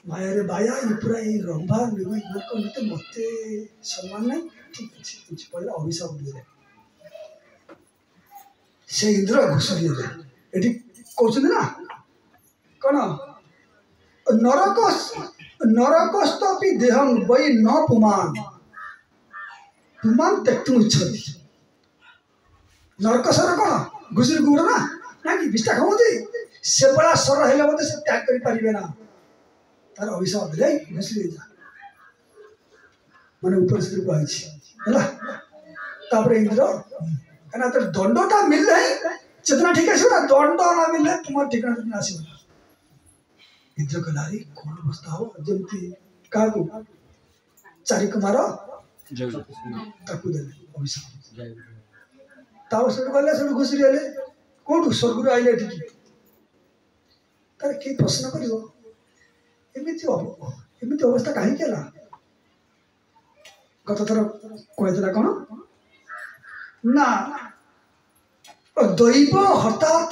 माया रे बाया ये पूरा ये रंभा मत मत सम्मान नहीं ठीक अच्छे पड़े अभिशाप दिए से इंद्र घुषुरी ये कहते ना कौन नरक नरकस्तपि देहं वै न पुमान पुमान त्यक्तुम इच्छति नरक सर कौन घुषुरी गुड़ ना कि विष्टा खाऊँगी से बड़ा सर हेले से त्याग कर पारे ना तार अभिशाप दे घुषुरी जा मैंने ऊपर से है इंद्र कहना तो दंडटा मिलले जितना ठीक है दंड ना मिलले तुम ठिकाना आस इंद्र कहला रे कौन अवस्था हो जमती क्या चारि कुमार अभिशाप गले सब घुषुरी हेले कौटू स्वर्ग आइले तार किए प्रश्न करमती अवस्था कहीं गत थर कहला कौन ना दैव हठात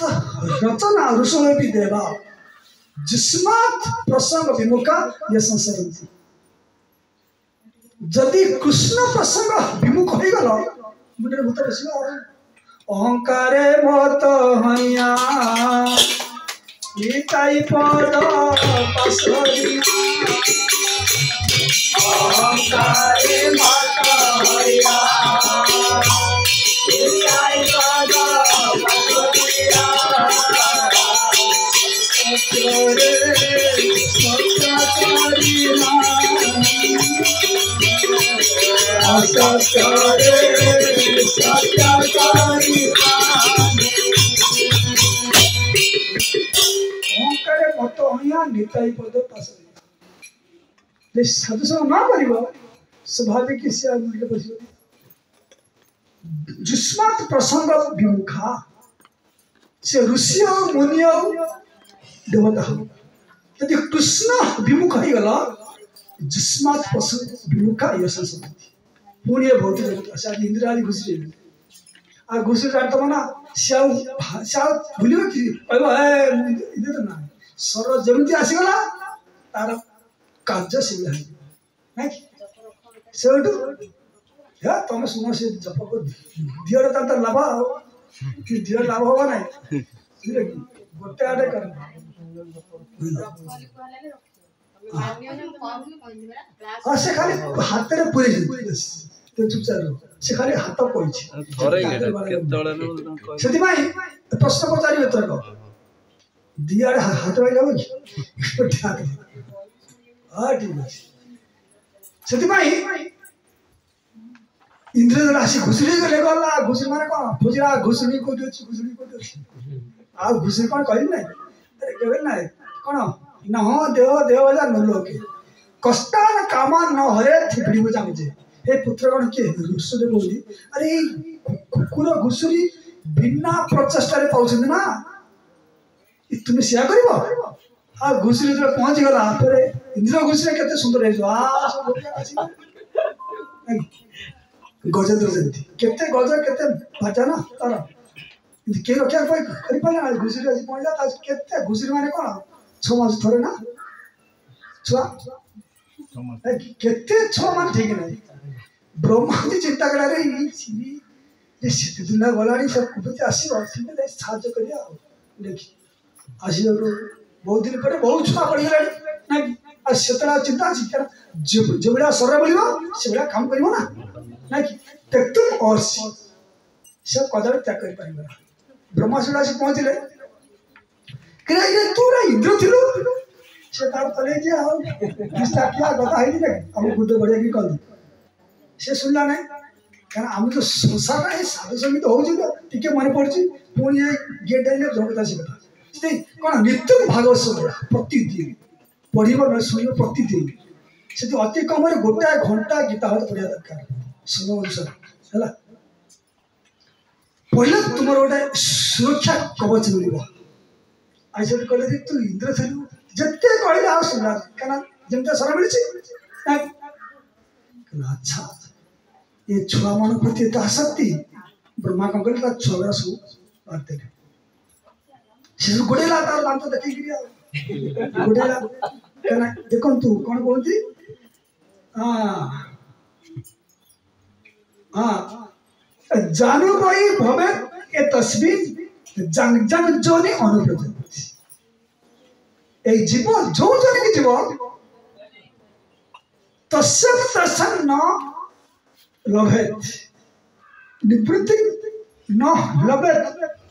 रचना ऋषि देवा जिस्मात प्रसंग विमुखा ये संसरती जदि कृष्ण प्रसंग विमुख हो गल मुंडे भूत बस अहंकारे मत हइया निताई पद पासरी अहंकारे मत हइया निताई पद मत हइया निताई पद पासरी साधु न कर स्वाभाविक से बस जुष्मात प्रसंग विमुखा से ऋषि मुनि देवता यदि कृष्ण विमुख हो गला जुष्मात प्रसंग विमुखा ये संस्कृति पुण्य भौतिक जगत से आज इंद्र आदि घुषुरी आ घुषुरी जाता मना श्याव भूल कि कहब ना सर जमी आसीगला तार कार्य से तुम शुण से जप कर दिहर तर लाभ कि दिहर लाभ हम ना गोटे आटे कर हाँ से खाली हाथ में पूरे चुपचाप से खाली हाथ कोई से प्रश्न पचारि एथरक दिआड़े हाथ बाइल हम कि हाँ ठीक अच्छे से इंद्र राशि घुसुरी गले गला घुसुरी माने कौन फुजरा घुसुरी को आ घुसुरी कौन कहि नै अरे केबे नै कौन न हो देव देवजा न लोके कष्टान कामा न हरे थिपड़ी को जामुजे हे पुत्र कौन के रुसुरे बोली अरे कुकुर घुसुरी बिना प्रचेष्टा रे पाउछन ना तुम सेया करबो आ घुसुरी जो पहुंच गला पर इंद्र घुसुरी केते सुंदर है आ गज दर्जन केते गज केते भाजा ना तार के रक्षा करि पाला घुसुरी आज पहुंचला ता केते घुसुरी माने कोन 6 मास थरे ना छुआ केते 6 मास ठीक नै ब्रह्मा जी चिंता करा रे ये सिद्ध दुनिया गलाडी सब कुबते आसीबो ठीक नै साहाय्य करिया देखि आसी बहुत दिन पर बहुत छुआ पड़ी गलाडी ना आ सेतरा चिंता छी जबड़ा सररा बोलिबो सेबड़ा काम करिवो ना ना कि तुम और सब कदर त्याग कर पाएगा ब्रह्मा से पहुंचले तू ना इंद्र थिलु से तार तले जे आ किस्ता क्या गता है नहीं हम खुद बढ़िया की कल से सुनला नहीं कारण हम तो संसार है साधु संगीत हो जे टिके मन पड़ची पुणी ये गेट डाइले जगता से कथा से कोन नित्य भागवत सुन प्रतिदिन पढ़िबो न सुनिबो प्रतिदिन से तो अति कम रे गोटा घंटा गीता होत पढ़िया दरकार समय अनुसार है पहले तुम गोटे सुरक्षा कवच मिल आई सब कहले तू इंद्र थलु जत्ते कहले आ सुना कना जमते सर मिलछि अच्छा ये छुआ मन प्रति तो आसक्ति ब्रह्मा कम कहले छुआ सु बात से गोडेला तार दांत देखि गिरिया गोडेला कना देखन तू कोन बोलती जानू भाई भवे ए तस्वीर जंग जंग जोनी अनुप्रजन ए जीव जो जन की जीव तस्य तसन न लभेत निवृत्ति न लभेत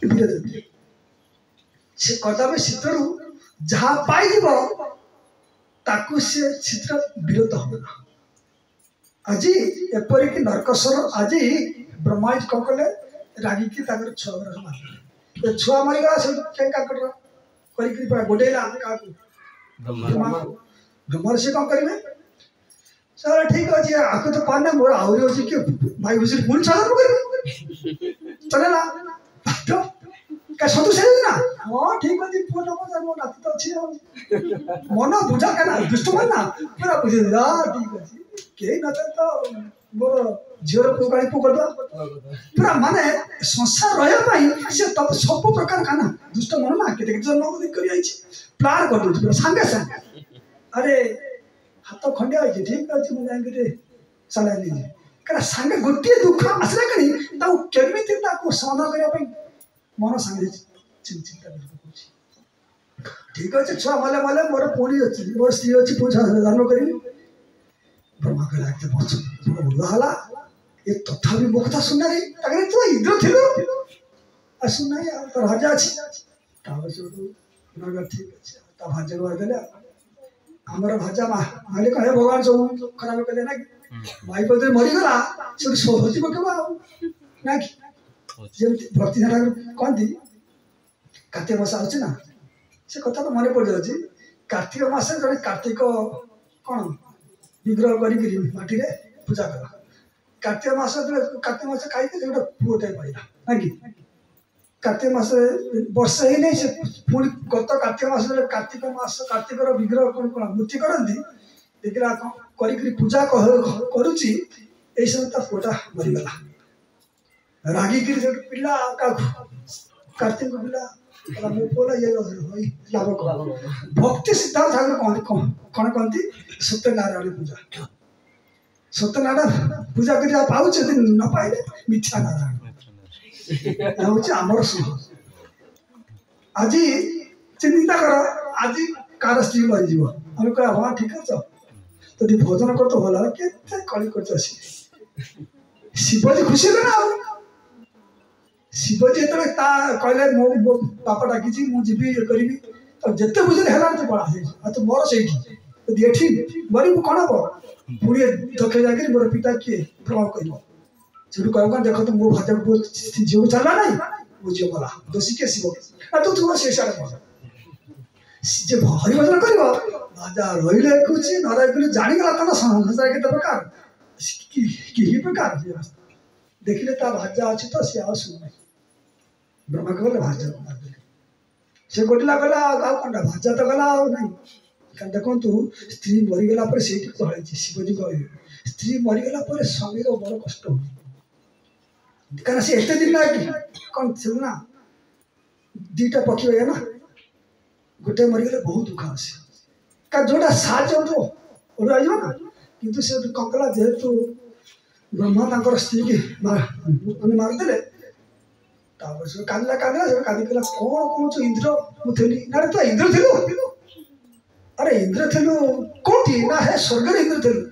विरजति से कदापि चित्रु जहाँ पाइब ताकू से चित्र विरत होना आज एपरिक नरकसर आज ब्रह्माजी कौन कले रागिकी छुआ मारे छुआ मारिगला से काकड़ गोडेला ब्रह्मा से कौन करेंगे चल ठीक अच्छे आगे तो पाने मोर आहरी अच्छे कि भाई घुसरी पुणी छाड़ चलेला क्या सतु से ना हाँ ठीक अच्छे पुओ नमो मो नाती तो अच्छी मन बुझा क्या दुष्ट मन ना पूरा बुझे ठीक अच्छे के न तो मोर झीर पुओ गाड़ी पुओ कर पूरा माने संसार रहा से तब सब प्रकार खाना दुष्ट मन ना के जन्म कर प्लान कर दूँ पूरा सांगे सांगे अरे हाथ खंडिया होती ठीक अच्छे मुझे चला नहीं क्या सांगे गोटे दुख आसला कमी समाधान करने मन सांगे चिंता ठीक अच्छे छुआ मले मले मोर पुणी अच्छी मोर स्त्री अच्छी पूछा जन्म करी ब्रह्मा कहला बुढ़ा ये तथा भी मुखता सुनना नहीं तू इंद्र थी सुनना तो राजा अच्छी ठीक अच्छे भाज्य देले आमर भाजा माले कहे भगवान सब खराब कले ना माई पदे मरीगला से सोच पकेबा ना कि जमी भक्ति कहती कार्तिक मास आस ना से कथा तो मन पड़ जाऊँ कार्तिक मास जड़े कार्तिक कौन विग्रह करी पूजा कला कार्तिक मास कार्तिक मास खाई गोटे पुओटे पाइला ना कि कार्तिक मास वर्ष ही नहीं से पुणी गत कार्तिक मास कार्तिक विग्रह कौन कौन मूर्ति करती देखला पूजा करुच्ची यही समय ता पुओटा मरीगला रागिकी पिला कार्तिक पिला मो पुओला ये लाभ कौन भक्ति सिद्धांत ठाकुर कौन कहती सत्यनारायण पूजा सत्यनारायण पूजा कर पाचे न पाइले मिथ्या नारायण हूँ आमर शुभ आज चिंता कर आज कार स्त्री मरीज आम कह हाँ ठीक है तो भोजन कर तो भल के कली कर शिवजी खुशी हेले ना शिवजी जो कहले मो बापा डाकी मुझे करी तो जिते बुझे है तो पड़ा तो मोर से मरी कौन हम पुणी दक्ष जाकर मोर पिता किए प्रभाव कह से कह देख तो मो भाजा झील छाड़ा ना मो झील गला दोषी किए शिव तो तुम से हरिभजन कर राजा रही खुशी न रही जाणीगला तो संसार के प्रकार कि प्रकार देखिले भाजा अच्छी तो सी आस ब्रह्मा कहले भाजा से गोटिला गला कौन भाजा तो गला ना देखु स्त्री मरीगला से कहली शिवजी कह स्त्री मरीगला स्वामी बड़ कष्ट हो कहीं सी एत दिन कौन थी ना दीटा पक्षी भाई ना गोटे मरीगले बहुत दुख आसे का जोटा साहय ना किंतु से कंकला जेहेतु ब्रह्मा स्त्री की मैंने मारिदे कांदला कांदला से कांदी कहला कौन कौन इंद्र मुझे ना तो इंद्र थिलु अरे इंद्र थिलु कौटी ना है स्वर्ग इंद्र थिलु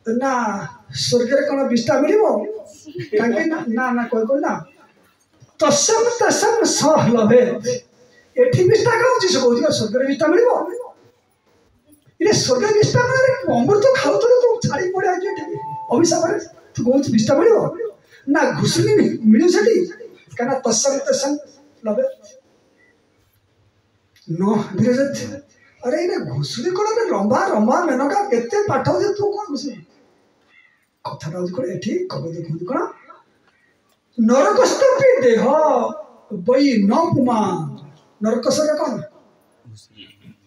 ना स्वर्ग कौन विष्टा मिल ना ना कह ना तस्म तस्म सह लभे एठी विष्टा कौन से कहूँ स्वर्ग विष्टा मिल स्वर्ग विष्टा अमृत खाऊ तू छाड़ी पड़े अभिशाप तू कौन विष्टा मिल ना घुसुनी मिलू से क्या तस्म तस्म लभे न धीरे अरे ये घुसुरी कौन लंबा लंबा मेनका केते पाठ हो तू कौन घुसुरी कथा कौन ये कवि देखते कौन नरकस्तपी देह बई न पुमा नरकसर कौन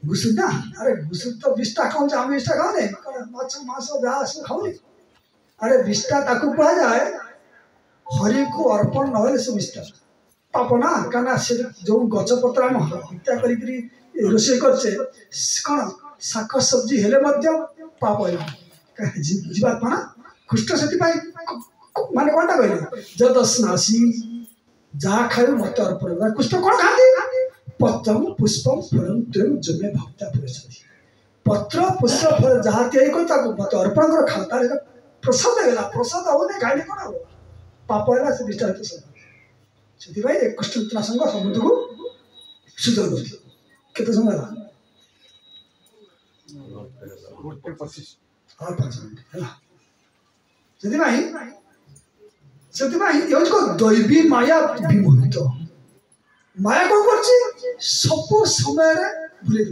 घुसुरी ना अरे घुसुरी तो विष्टा खाऊ आम विष्टा खाऊने माछ मांस जहाँ सब खाऊने अरे विष्टा ताकू कह जाए हरि को अर्पण न से विष्टा पाप ना क्या जो गच पत्र आम हत्या कर रोषे करचे कौन शाक सब्जी हेले पाप जीवात्मा ना कृष्ण से माने कौन कहले जदस्नासी जहाँ खाऊ मत अर्पण कृष्ण कौन खाती पत्रम पुष्पम फलम तुम जमे भक्ता पुरस्ती पत्र पुष्प फल जहाँ तैयारी कर मत अर्पण कर खाओ तार प्रसाद है प्रसाद हम खाइले कौन हम पाप है से विष्टा से कृष्ण इतना संग समुद्र को सुधर कर केते समय ला 5 मिनट है दैवी माया विमोहित माया कौन कर सब समय भूले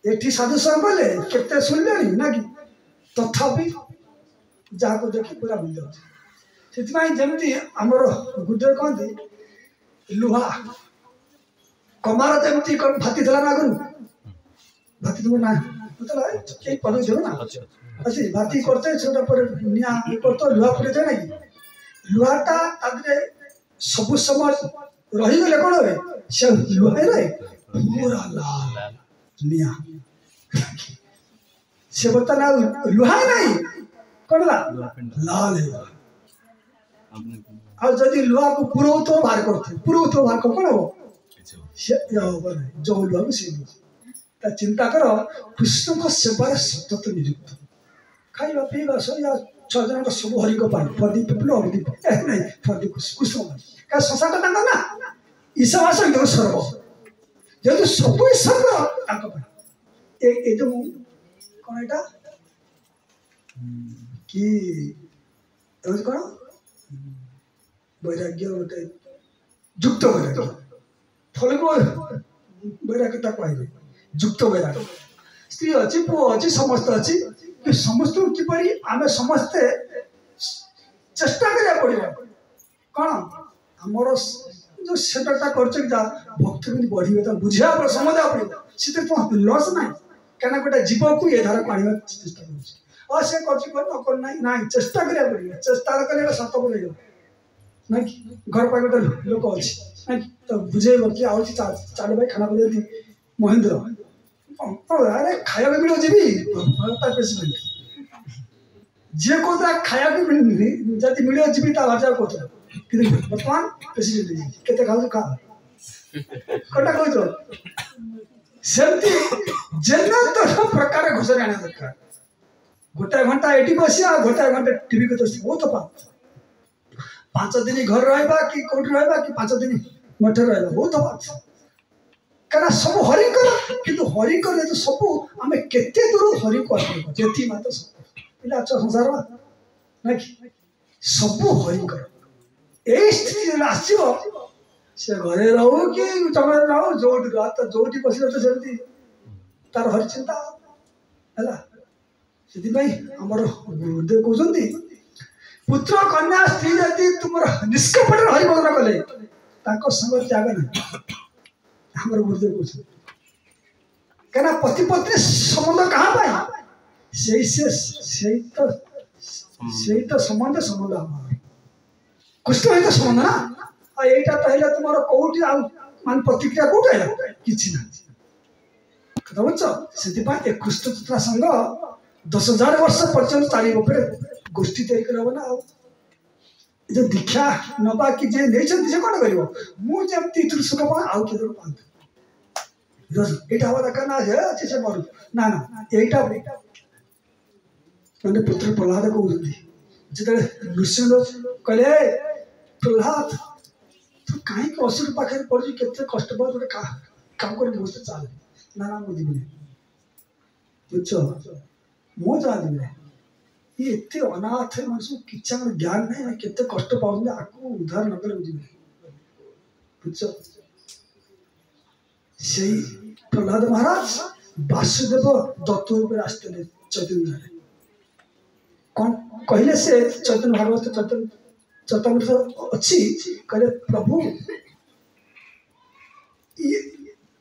एठी साधु स्वामी बोले केते सुनले ना कि तथापि जहाँ को देखी पूरा भूल जाऊँ जमी आमर गुरुदेव कहते लुहा कमार जमी भाती ना आगु भाती तुम ना कई पद ना अच्छी भाती करते निया करते लुहा पुरे थे ना कि लुहाटा सबु समय रहीगले कौन हे से लुहा रहे पूरा लाल निया से बर्तमान लुहा नहीं कौन लाल है जदि लुहा को पुरोहित बाहर करते पुरोहित बाहर कर कौन हम जो लुहा को सी चिंता कर कृष्ण को सेवार सतत नियुक्त खाइबा पीवा सोया 6 जन सब हरि को पाई for the people of the नहीं फॉर दी कृष्ण का संसार ना ईशावास जो सर्व जेतु सब सर्व ए जो कौन एटा कि कौन वैराग्य गोटे युक्त वैराग्य फल को वैराग्यता कहले युक्त वैराग्य स्त्री अच्छी पु अच्छी समस्त अच्छी समस्त किपरि आमे समस्ते चेष्टा करिया पड़िबा कौन आमर जो सेटरटा करछ कि भक्ति भी बढ़िबे त बुझिया पर समझा पड़िबा सिते तो लॉस नाही केना गोटे जीव को ए धारा पानिबा चेष्टा करछ और से करछ कोन न कोन नाही नाही चेष्टा करिया पड़िबा चेष्टा करे सत पड़िबा नहीं घर पर गोटे लोक अच्छी नहीं तो बुझे कि आज चाल भाई खाना बजे महेंद्र अरे खाया मिलो जी प्रेसिडेंट जे कहता खाया जब मिलो जी भाषा कहता बर्तमान प्रेसिडेंट केते खाऊ खा कटा कह सेमती जेना तो प्रकार घोषणा आना दरकार गोटाए घंटा एटी बसिया गोटाए घंटा टीवी को बस बहुत तफात 5 दिन घर रहा कि कौटी रहा कि 5 दिन मठ रहा बहुत तफात क्या सब हरि किंतु हरि कले तो सब आम केते दूर हरि को जेथी मात्र सब पिला अच्छा संसार ना कि सब हरि कर यही स्थिति आसो से घरे रहू कि जंगल रहू जोटी बस तो तार हरि चिंता है आमर गुरुदेव कहते पुत्र कन्या स्त्री यदि तुम निष्कपट हरिभजन कले संग त्याग ना आमर गुरुदेव कहते क्या पति पत्नी संबंध कहाँ पाए से तो संबंध आम कृष्ण सहित संबंध ना यहीटा तो तुम कौटी मान प्रतिक्रिया कौटे कि ना बुझ से कृष्ण चेतना संघ 10,000 वर्ष पर्यंत चलो गोष्ठी तैयारी करना जो दीक्षा नवा कि जे नहीं से कौन कर मुझे सुख पाए आउ किए पाते यहाँ हवा दरकार ना अच्छे से मरु ना ना यहीटा मैंने पुत्र प्रहलाद कहते जो नृसिंह कहले प्रहलाद तू कहीं असुर पाखे पड़ी के कष्ट बहुत गोटे काम कर मुझे चल ना ना मुझे बुझ मो जाने ये एत अनाथ मनुष्य किच्छा ज्ञान ना केते कष्ट पाऊँ आपको उद्धार न करे बुझे बुझ से प्रहलाद महाराज वासुदेव दत्त रूप आसते चैतन्य कौन कहले से चैतन्य भागवत चैतन्य अच्छी कहले प्रभु ये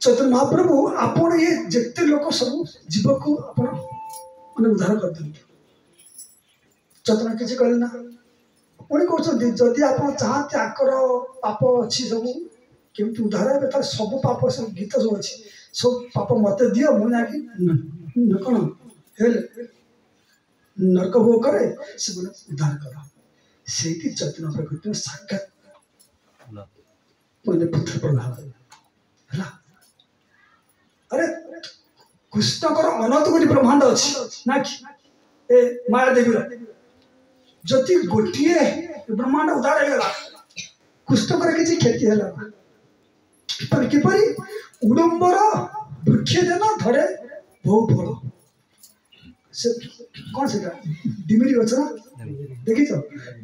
चैतन्य महाप्रभु आपण ये जिते लोक सब जीव को आपण मैंने उद्धार कर दिखाँ चैतन्य किसी कहले ना पुणी कहते जदि आप चाहते आकर पाप अच्छी सब केमती उद्धार हे तार सब पाप सब गीत सब अच्छी सब पाप मत दियो मुझे कौन नरक भोग करे से उद्धार कर से चैतन्य प्रकृति साक्षात मैंने पुत्र प्रहलाद है अरे कृष्णकर अनंत कोटी ब्रह्मांड अच्छी ना कि ए माया देवी जदि गोटे ब्रह्मांड उद्धार होगा कृष्णकर किसी क्षति है किपरि उडंबर वृक्ष देना धरे बहु फल से कौन से डिमिरी गच ना देखी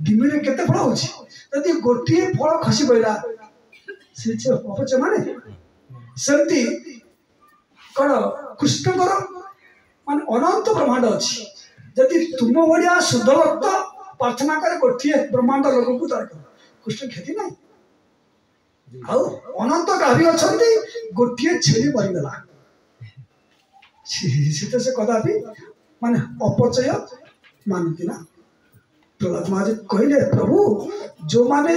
डिमिरी केते फल होती गोटे फल खसी पड़ा से अपच माने सेमती कौन कृष्णकर मान अनंत ब्रह्मांड अच्छी जदि तुम भाया शुद्ध भक्त प्रार्थना करे गोटे ब्रह्मांड लोक को दरकार कृष्ण क्षति ना अनंत गाभी अच्छा गोटे छेली मरीगला से कदापि माने अपचय मानती ना प्रहलाद महाराज कहले प्रभु जो माने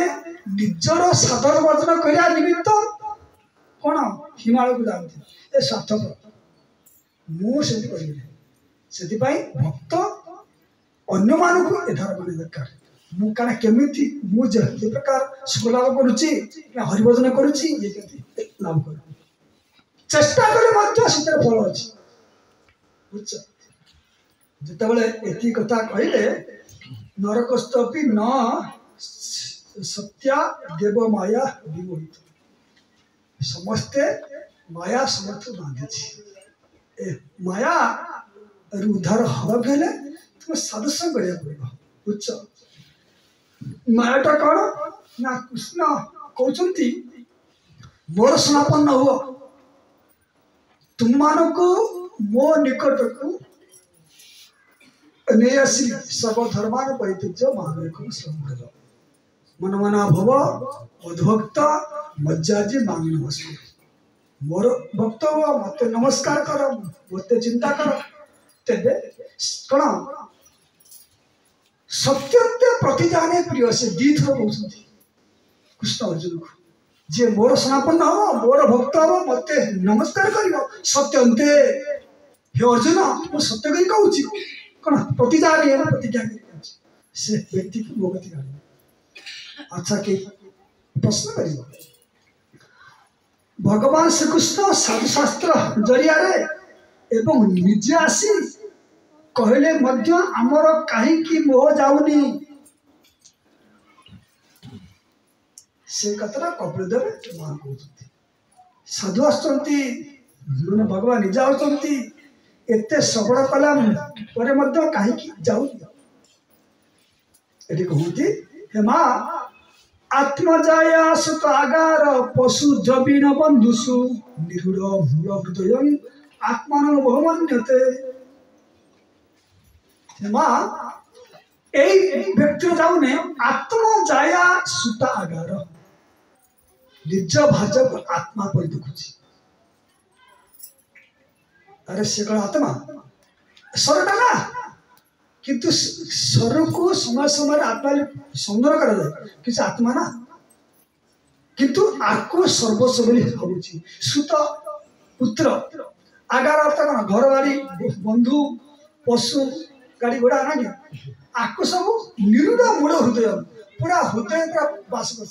निजर साधन वर्जन करने निमित्त कौन हिमालय को जाती ए स्वार्थपर मुझे भक्त अन्य मान को एधार करने दरकार मुझे केमी मुझे प्रकार सुख लाभ करुच्ची हरिभजन करुच्ची ये लाभ कर चेष्टा कले फल अच्छी बुझ जितेबाला एति कथा कहले नरकस्तपि न सत्या देव माया विमोहित समस्ते माया समर्थ बांधी माया उद्धार हवा गले तुम सदस्य करा पड़ा बुझ मायाटा कौन ना कृष्ण कहते मोर समापन हुआ तुम मान को मो निकट को नेयसी सर्वधर्मान परित्यज्य महामेकं शरणं व्रज मनमना भव मद्भक्त मज्जाजी मांग नमस्कार मोर भक्त हो मत नमस्कार कर मत चिंता कर तेरे कौन सत्य प्रति जाने प्रिय से दी थर कहते कृष्ण अर्जुन को जे मोर समापन्न हम मोर भक्त हम मत नमस्कार कर सत्य अंते हे अर्जुन मुझे सत्य कही कहूँ कौन प्रतिज्ञा प्रतिज्ञा से व्यक्ति की भोगति अच्छा के प्रश्न कर भगवान श्रीकृष्ण साधुशास्त्र जरिया एवं निजे आसी कहले मध्य आमर कहीं मोह जाऊनी से कथा कपिलदेव महान कहते साधु आसुच्च भगवान निज आसुच्च एत श्रवण कला कहीं जाऊ कहते हे माँ आत्मजाया सुतागार पशु द्रवीण बंधुषु निरूढ़ मूल हृदय आत्मान बहुमान्यते माँ व्यक्ति जाऊने आत्मजाया सुता आगार निज भाजक आत्मा पर देखुची अरे से कौन आत्मा स्वरटा ना किंतु स्वर को समय समय आत्मा संग्रह करा जाए किसी आत्मा ना किंतु आको सर्वस्व बोली भावुची सुत पुत्र आगार अर्थ कौन घर बाड़ी बंधु पशु गाड़ी घोड़ा ना कि आको सब निरूढ़ मूल हृदय पूरा हृदय पूरा बास कर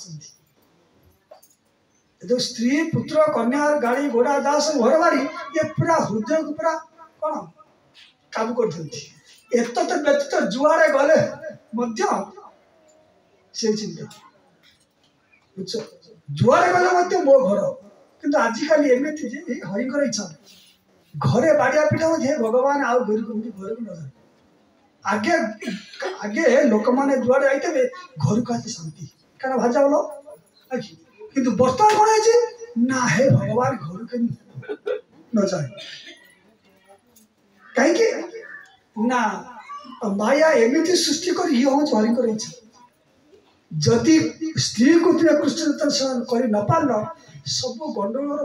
जो स्त्री पुत्र कन्या गाड़ी घोड़ा जहाँ सब घर बाड़ी ये पूरा हृदय को पूरा कौन काबू कर एत व्यतीत जुआड़े गले से चिंता बुझ जुआड़े गले मो घर किंतु आजिकल एमती हरिकर इच्छा घरे बाड़िया पिटा हे भगवान आउ घर को न जाए आगे आगे लोक मैंने जुआड़े आईते घर को आते शांति क्या भाजा बोलो किंतु बर्तमान कौन है ना हे भगवान घर के न जाए कहीं ना माया एमती सृष्टि कर हरिकर इच्छा जदि स्त्री को तुम कृष्ण सेवन कर न पार सब गंडगोल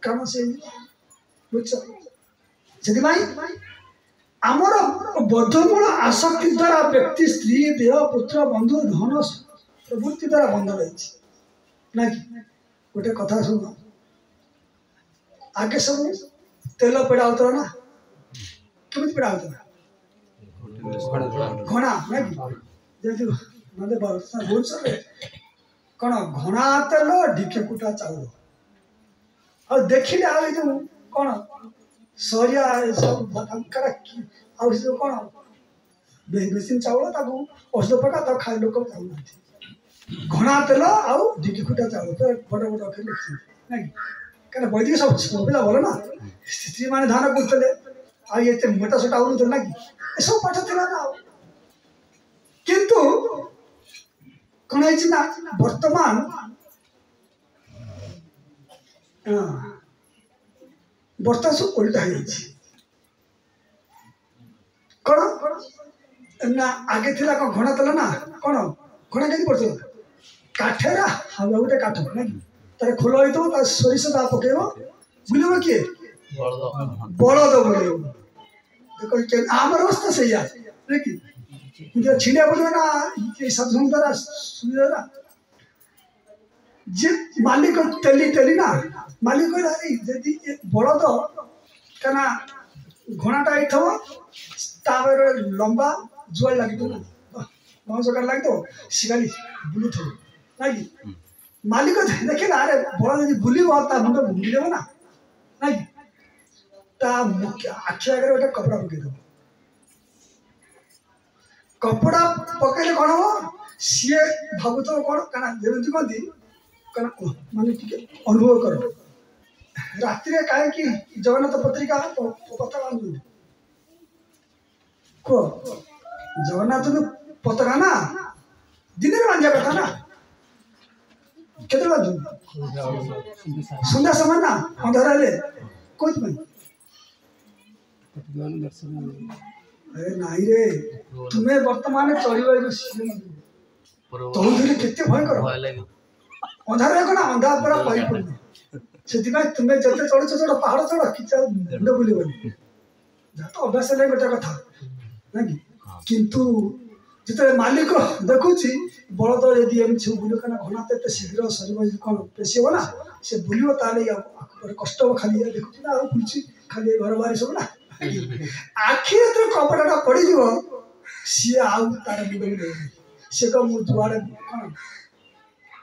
काम से बुझ से आमर बद्धमूल आसक्ति द्वारा व्यक्ति स्त्री देह पुत्र बंधु धन प्रवृत्ति द्वारा बंध रही ना कि गोटे कथा सुन आगे सब तेल पेड़ा होता ना केमी पेड़ा होता घना ना कि जैसे मतलब भुवनेश्वर कौन घना तेल ढिके कुटा चाउल और देखिले आ जो कौन सरिया सब कौन मेसीन चाउल औषध पका तक खाए लोक घना तेल आउ ढिकी खुटा चाउल बड़ बड़ अक्षर लिखी ना कि वैदिक सब पिला भल ना स्त्री मैंने धान बुझते आते मोटा सोटा हो ना कि सब पाठ थी ना किंतु कौन है ना वर्तमान बर्तमान सब उल्टा हो कौन ना आगे थी घना तेल ना कौन घना कहीं पड़ता काठेरा हाँ गोटे काठ ना कि तार खोल हो सोरिष ता पकेब बुलब किए बलद बुलेब देख आमर अवस्था से छिड़िया बोल ना सत्संग द्वारा सुविधा जे मालिक तेली तेली ना मालिक कहला बलद क्या घनाटा आई लंबा जुआल लगे ना बाउंसकार लगे सी खाली बुलू थे ना कि मालिक देखे ना अरे बलद जी बुल मुंड भूमिदेव ना ना कि आखि आगे गोटे कपड़ा पकईदेव कपड़ा पकड़े कौन हम सी भावुथ कौन क्या जमी कहती माने अनुभव कर राति कहीं जगन्नाथ पत्रिका पताका बांधु कह जगन्नाथ पताका ना दिन में बांधा कथा ना के बांधु सन्ध्या समय ना अंधार हेले कौन अरे नाई रे तुम्हें वर्तमान चल केते भयंकर अंधार कौन अंधा पूरा परिपूर्ण से तुम्हें जिते चढ़ चढ़ पहाड़ चढ़ कि मुंड बुलबनी जहाँ तो अभ्यास है गोटे कथा ना कि किंतु जिते मालिक देखुची बलद यदि एम सब बुल क्या घना तो शीघ्र शरीर कौन पेशी हम ना से बुल कष्ट खाली देखुची ना बुझी खाली घर बाहर सब ना आखि कपड़ा पड़ सी आउ तार मुंड बुले सी कह मुझे जुआड़े कौन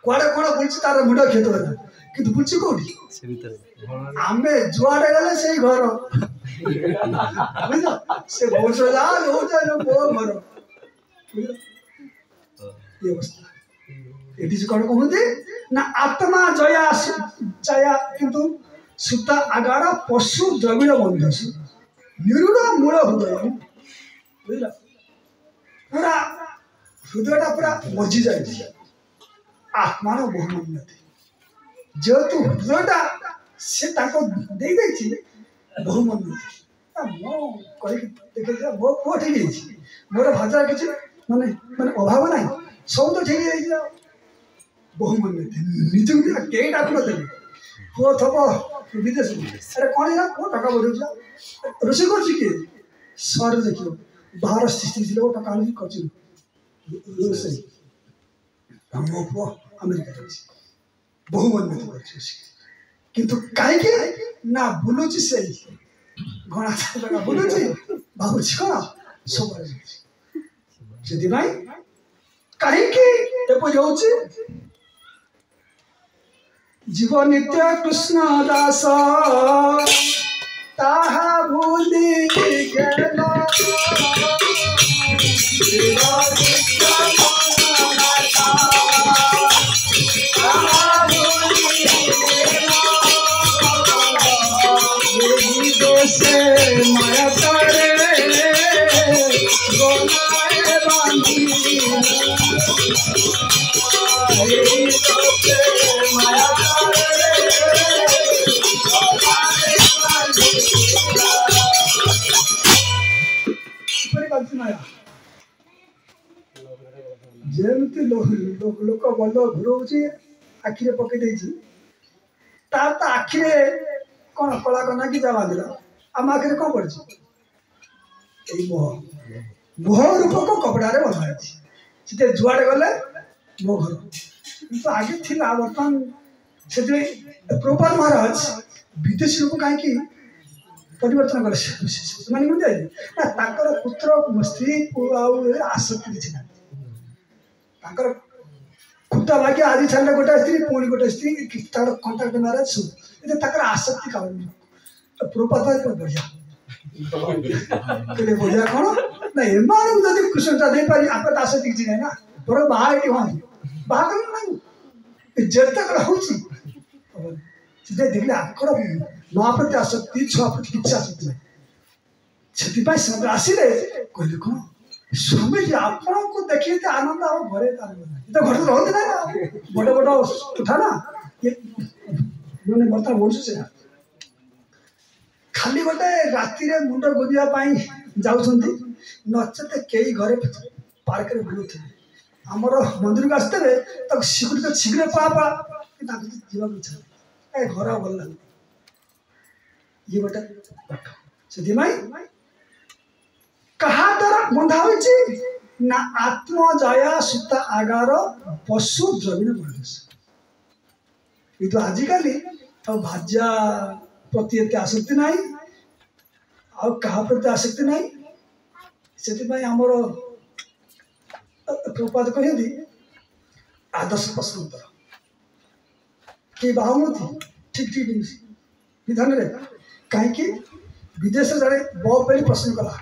कुआड़े कौन बुझी तार मुंड खेत कि बुझी कौटी आम जुआड़े गले से घर से बहुत सजाल हो जाए ना वो मरो ये अवस्था एटी से कौन कहते ना आत्मा जया जया किंतु सुता आगारा पशु द्रविड़ बंधु निरूढ़ मूल हृदय बुझला पूरा हृदयटा पूरा मजी जाए आत्मार बहुमूल्य जेहेतु हृदयटा से दे बहुमूल्य देखे मो पुआ ठीक मोर भाषा किसी माने माने अभाव ना सब तो ठीक है बहुमूल्य निज कई डाक देवी पुआ थप विदेश अरे कौन है पुआ टका बढ़ा रोषे कर सहर देखिए बाहर स्थिति थी टका कर मो पुआ अमेरिका बहुमूल्य किंतु कहीं ना बुलुची से घना बुलुची भावुची कौन सब से कहीं जीव नित्य कृष्ण दास ताहा भूली गेल से माया करे गोनाए बांधी माया जेमती लोक बल घुराऊँ आखिरे पकई तार तो आखिरे कौन कला कना कि जा बांधिल आम आखिरे कौन पड़ी मोह मोह रूप को कपड़े बंधा जुआड़े गले मो घर तो आगे थी बर्तमान से प्रभुपाद महाराज विदेशी लोक कहीं परिवर्तन कले ना पुत्र स्त्री आसक्ति किसी ना खुट्टा भाग्य आज छाड़े गोटे स्त्री पुणी गोटे स्त्री कंटाक्ट मैरेज सब आसक्ति कारण प्रभुपाद बढ़िया बढ़िया कौन ना एम कृष्णता दे पारि आप आसक्ति किसी ना बड़ा बाहर हमें बाहर जेते देखले आकर माँ प्रति आसक्ति छुआ प्रति किसी आसक्ति नहीं से आसिले कहले कौन स्वामी जी आपन को देखिए आनंद आप घरे तो घर तो रहते ना बड़े बड़ उठा ना ये बर्तमान बोल से खाली गोटे राति मुंड गोदिया जाऊँ नचते कई घरे पार्क में बुलूथे आमर मंदिर को आसते शीघ्र शीघ्र पड़ा पड़ा इच्छा घर भल लगे ये गोटे पाठ से कहा द्वारा बंधा ना आत्मजया सुता आगार पशु द्रविण प्रदेश ये तो आजिकल भाज्या प्रति एत आसक्ति ना क्या प्रति आसक्ति ना से आमर प्रपात कहते आदर्श प्रश्नोत्तर कि बाहुमती ठीक ठीक विधान रे कहीं विदेश जड़े बहुत बड़ी प्रश्न कला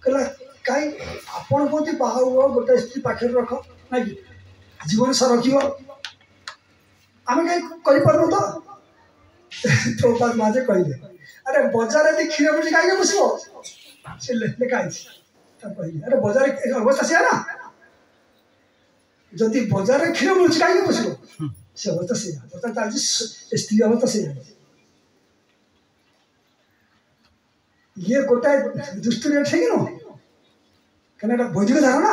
कहीं आपण कहते बाहु गोटे स्त्री पाखे रख ना कि जीवन सा रख आम कहीं करूँ तो प्रपात माजे कहले अरे बजार क्षीर बुझी कहीं बस से लिखाई कहले अरे बजार अवस्था से ना जदि बजार क्षीर मिलूँ कहीं बस से अवस्था से बर्तमान चलती स्त्री अवस्था से ये गोटाए दृष्टि ठीक न क्या वैदिक धारणा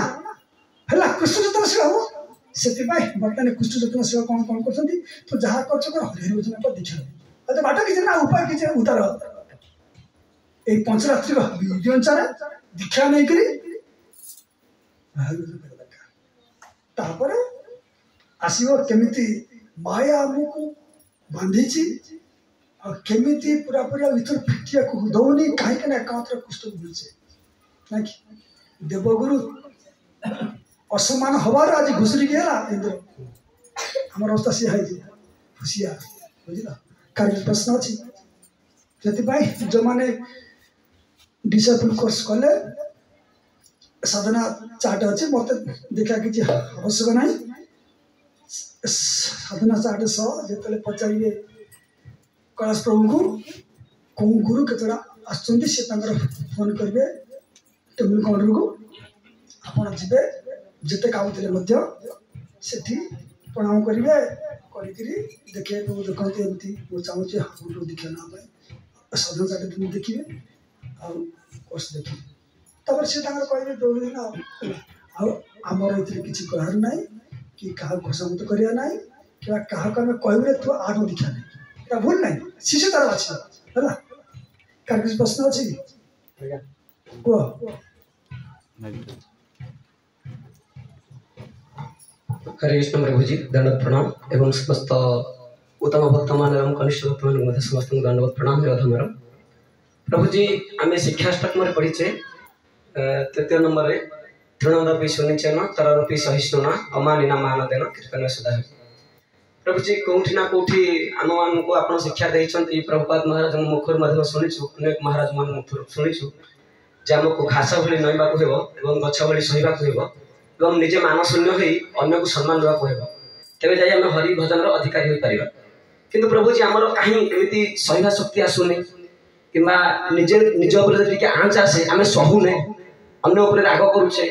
है कृष्ण जतन सेवा हम से बर्तमान कृष्ण जतन सेवा कौन कौन कर तो जहाँ कर हरि भजन पर दीक्षा बाट किसी ना उपाय किसी उतार ये पंचरात्रि विधि अनुसार दीक्षा नहीं करी तापर आसो केमिति माया आमको बांधी केमिति पूरा पूरा भर फिटिया को दौनी कहीं ना एकात्र कुष्ठ मिलचे ना कि देवगुरु असमान हबार आज घुसरी गला इंद्र आम अवस्था सी है खुशिया बुझल कार्य प्रश्न अच्छी से जो मैंने डिसेबल कोर्स कले साधना चार्ट अच्छे मत देखा कि आवश्यक ना साधना चार्ट सह जो पचारे कैलाश प्रभु को कौ गुरु केतटा आसर फोन करेंगे टेबुल काउंटर को आप जी जिते काम थे से प्रणाम करेंगे देखे प्रभु देखते एमती मुझे चाहूँगी हाँ दीक्षा ना साधना चार्ट देखिए कोर्स देखिए तब से कहे दौड़ दिन आमर ये किसी कहर ना कि क्या घोषामत करवा ना कि क्या कहे तू आठ दीक्षा नहीं भूल ना शिशु तार अच्छे है क्या किसी प्रश्न अच्छी कह हरे कृष्ण प्रभुजी दंडवत प्रणाम एवं समस्त उत्तम भक्त मान एवं कनिष्ठ भक्त मान समस्त दंडवत प्रणाम अधमर प्रभुजी आम शिक्षाष्टक में पढ़ीचे तृतीय नंबर तृणदपि सुनिचन तरपि सहिष्णुना अमानिना मानदेन कीर्तन सदा प्रभुजी कौटी ना कौटी आम मान को आप शिक्षा देते प्रभुपाद महाराज मुखर शुणु अनेक महाराज मान मुखर शुणु जे आमको घास भली नईवा एवं गछ भली सहीवा एवं निजे मानशून्य हो अन्य को सम्मान देवा तेज जाए आम हरि भजन अधिकारी हो पार किंतु प्रभुजी आमर कहीं एमती सहीवा शक्ति आसुनी कि निजे निज उपर आँच आसे आम सहूने अन्य राग करुचे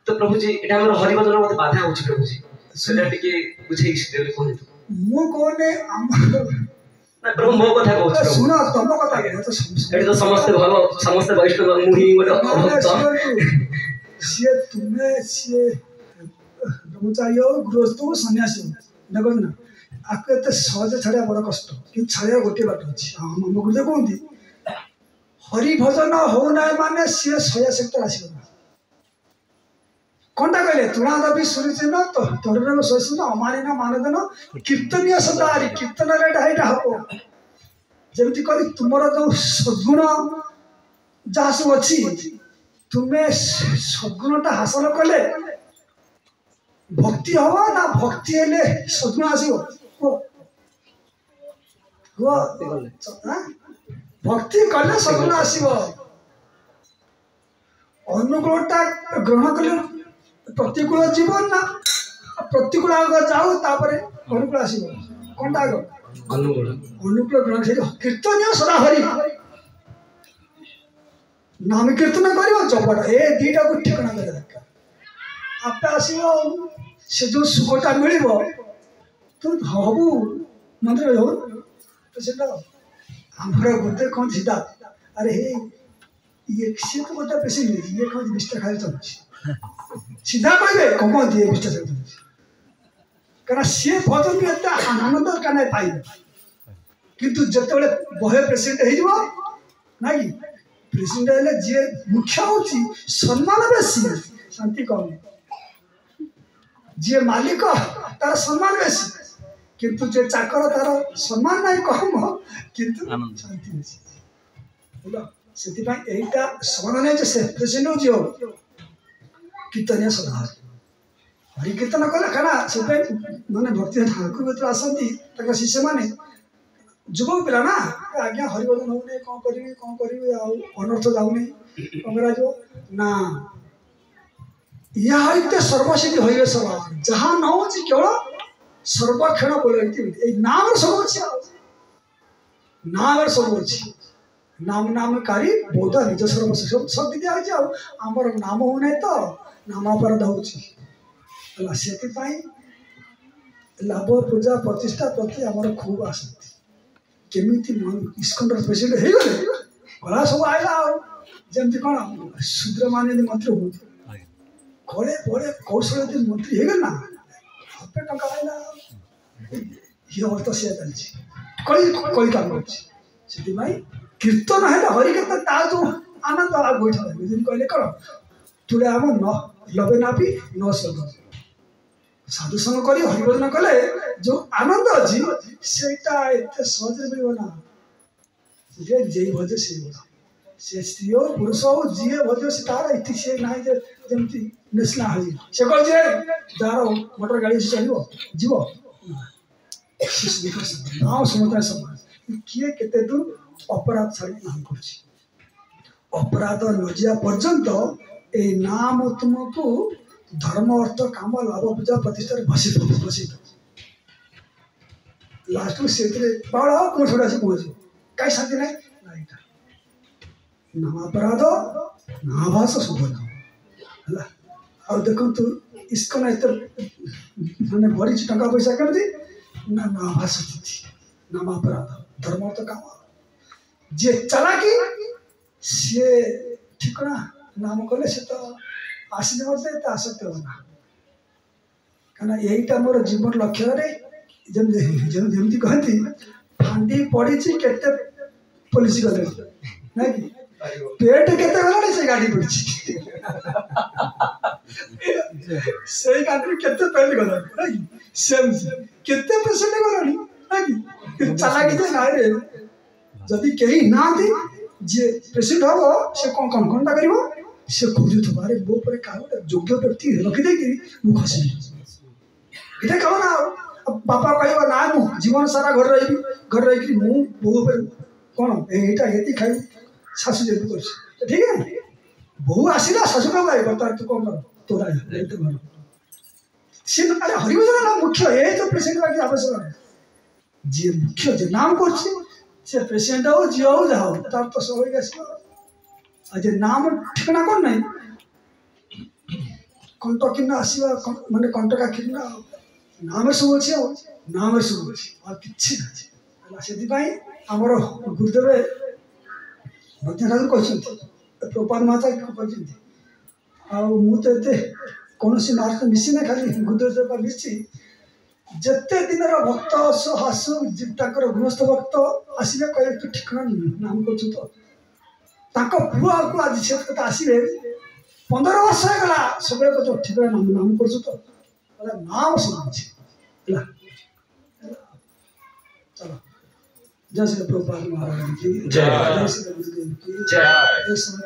तो प्रभुजी ये आम हरि भजन मत बाधा हो प्रभुजी से बुझे प्रभु मो कथा कहूँ सुन तुम कथा तो समस्त भल समस्त वैष्णव मुहि गोटे सी तुम्हें सी ब्रह्मचारी हो गृहस्थ हो सन्यासी हो देखो ना आपको एत सहज छाड़ा बड़ कष्ट कि छाड़ा गोटे बाट अच्छी हाँ मम गुरुदेव कहते हरि भजन हो ना माने सी 100 सेक्टर आस कौनटा कहले तुणादपि सुनिचिन तरुण सहिष्णु अमानिना मानदेन कीर्तनीय सदारी कीर्तन रेटा हम जमी कह तुम जो सद्गुण जहाँ सब अच्छी तुम्हें सद्गुणटा हासिल कले भक्ति हम ना भक्ति हेले सद्गुण आसो भक्ति कले सद्गुण आसो अनुकूलता ग्रहण कले प्रतिकूल जीवन ना प्रतिकूल आग जाऊ तापर अनुकूल आसो कौनटा आग अनुकूल ग्रहण से कीर्तनीय सदा हरि नाम कीर्तन कर जपटा ए दीटा को ठिकाना कर दरकार आप आसो से जो सुखटा मिल तो हबू मंदिर हो तो से आमर गुरुदेव कौन सीधा अरे हे ये सी तो गोटे पेशेंट ये कौन विष्टा खाई चाहिए सीधा कहे कम दिए विष्टा चाहिए कारण सी भजन भी एत आनंद क्या पाई किंतु जिते बहे पेशेंट हो ना कि प्रेसिडेंट हेले जी मुख्य हूँ सम्मान बेसी शांति कम जी मालिक तार सम्मान बेसी किंतु जे चाकर तार सम्मान ना कम किंतु शांति बेसी बुझल से समाधान है से प्रेसिडेंट जी हो कीर्तनीय सदा हरि कीर्तन कले खाना से मैंने भक्ति ठाकुर भर आसती शिष्य मैंने जुबक पिला ना आज्ञा हरिभजन होने कौन करी अनर्थ जाऊनी अंग्रेज ना यह सर्वसिद्धि हो सब जहाँ न हो केवल सर्वक्षण बोले नाम सब नाम सब अच्छी नाम नामकारी बोध निज सर्व सब दिया आमर नाम होना तो नामापराध होती लाभ पूजा प्रतिष्ठा प्रति आमर खूब आसक्ति केमी इस्कन प्रेसिडेंट हो गले गला सब आएगा जमी कौन शूद्र मान मंत्री हो कले बड़े कौशल मंत्री हो गए ना हपे टा आएगा ये अवस्था सी चलती कई काम कर कीर्तन है हरि कीर्तन ता जो आनंद बैठा कहले कौन तुले आम न लबे ना भी न स्वर्ग साधु संग कर हरिभजन कले जो आनंद अच्छी से सहज मिल ना जे भजे से से स्त्री हो पुरुष हो जी भजे से तार इति से ना जमी नेशनल हाई से कह जार मोटर गाड़ी से चलो जीव नाम समझ समाज किए केते दूर अपराध छाड़ी नाम कर अपराध नजिया पर्यंत ए नाम तुमको धर्म अर्थ काम लाभ पूजा प्रतिष्ठा बसी लास्ट में से बाड़ा कौन छोड़ा से पहुंचे कहीं शांति नहीं नाम अपराध नाभास शुभ नाम है और देखो तू इसको ना इतर मैंने बड़ी टंका पैसा कर दी ना नाभास नाम अपराध धर्म अर्थ काम जे चला कि सी ठिकना नाम कले से तो आसने मत आसक्ति होना कहना यहीटा मोर जीवन लक्ष्य रे जमती कहती फांडी पड़ी केते पुलिस गले ना कि पेट केते गलानी से गाड़ी पड़ी से गाड़ी केते पेट गला ना कि सेम केते पेशेंट गलानी ना कि चला कि ना रे जदि केही ना थी जे पेशेंट हो से कौन करिवो से खोजु बारे मो पर का योग्य व्यक्ति रखि दे कि मु खसी इटा कहो ना बापा कहबा ना मु जीवन सारा घर रही मु बहु पर कौन एटा हेती खाई सासु जेबू कर ठीक है बहु आसिला सासु का भाई बता तू कौन कर तोरा ए तो घर से अरे हरिभजन ना मुख्य ए तो पेशेंट का आवश्यक है जे मुख्य जे नाम करछि से पेशेंट हो जियो हो जाओ तार तो सब हो गया आज नाम ठिकाना कौन नहीं कंट किना आसवा माने कंट का किना नाम सब अच्छे नाम सब अच्छे और किसी ना से आमर गुरुदेव ठाकुर कहते प्रपात माता कहते कौन मार्क मिसी ना खाली गुरुदेव मिसी जिते दिन भक्त हासु गृहस्थ भक्त आसवे कह तू ठिकाना नाम कर पुआ को आज से आसवे 15 वर्ष होगा सब ठिकाना नाम कर नाम सुना चलो जय श्री प्रभुपाद महाराज की जय श्री गुरुदेव की जय श्री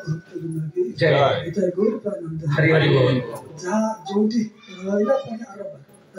की जय गौर प्रानंद हरि हरि बोल जहाँ जोटी रहला पुण्य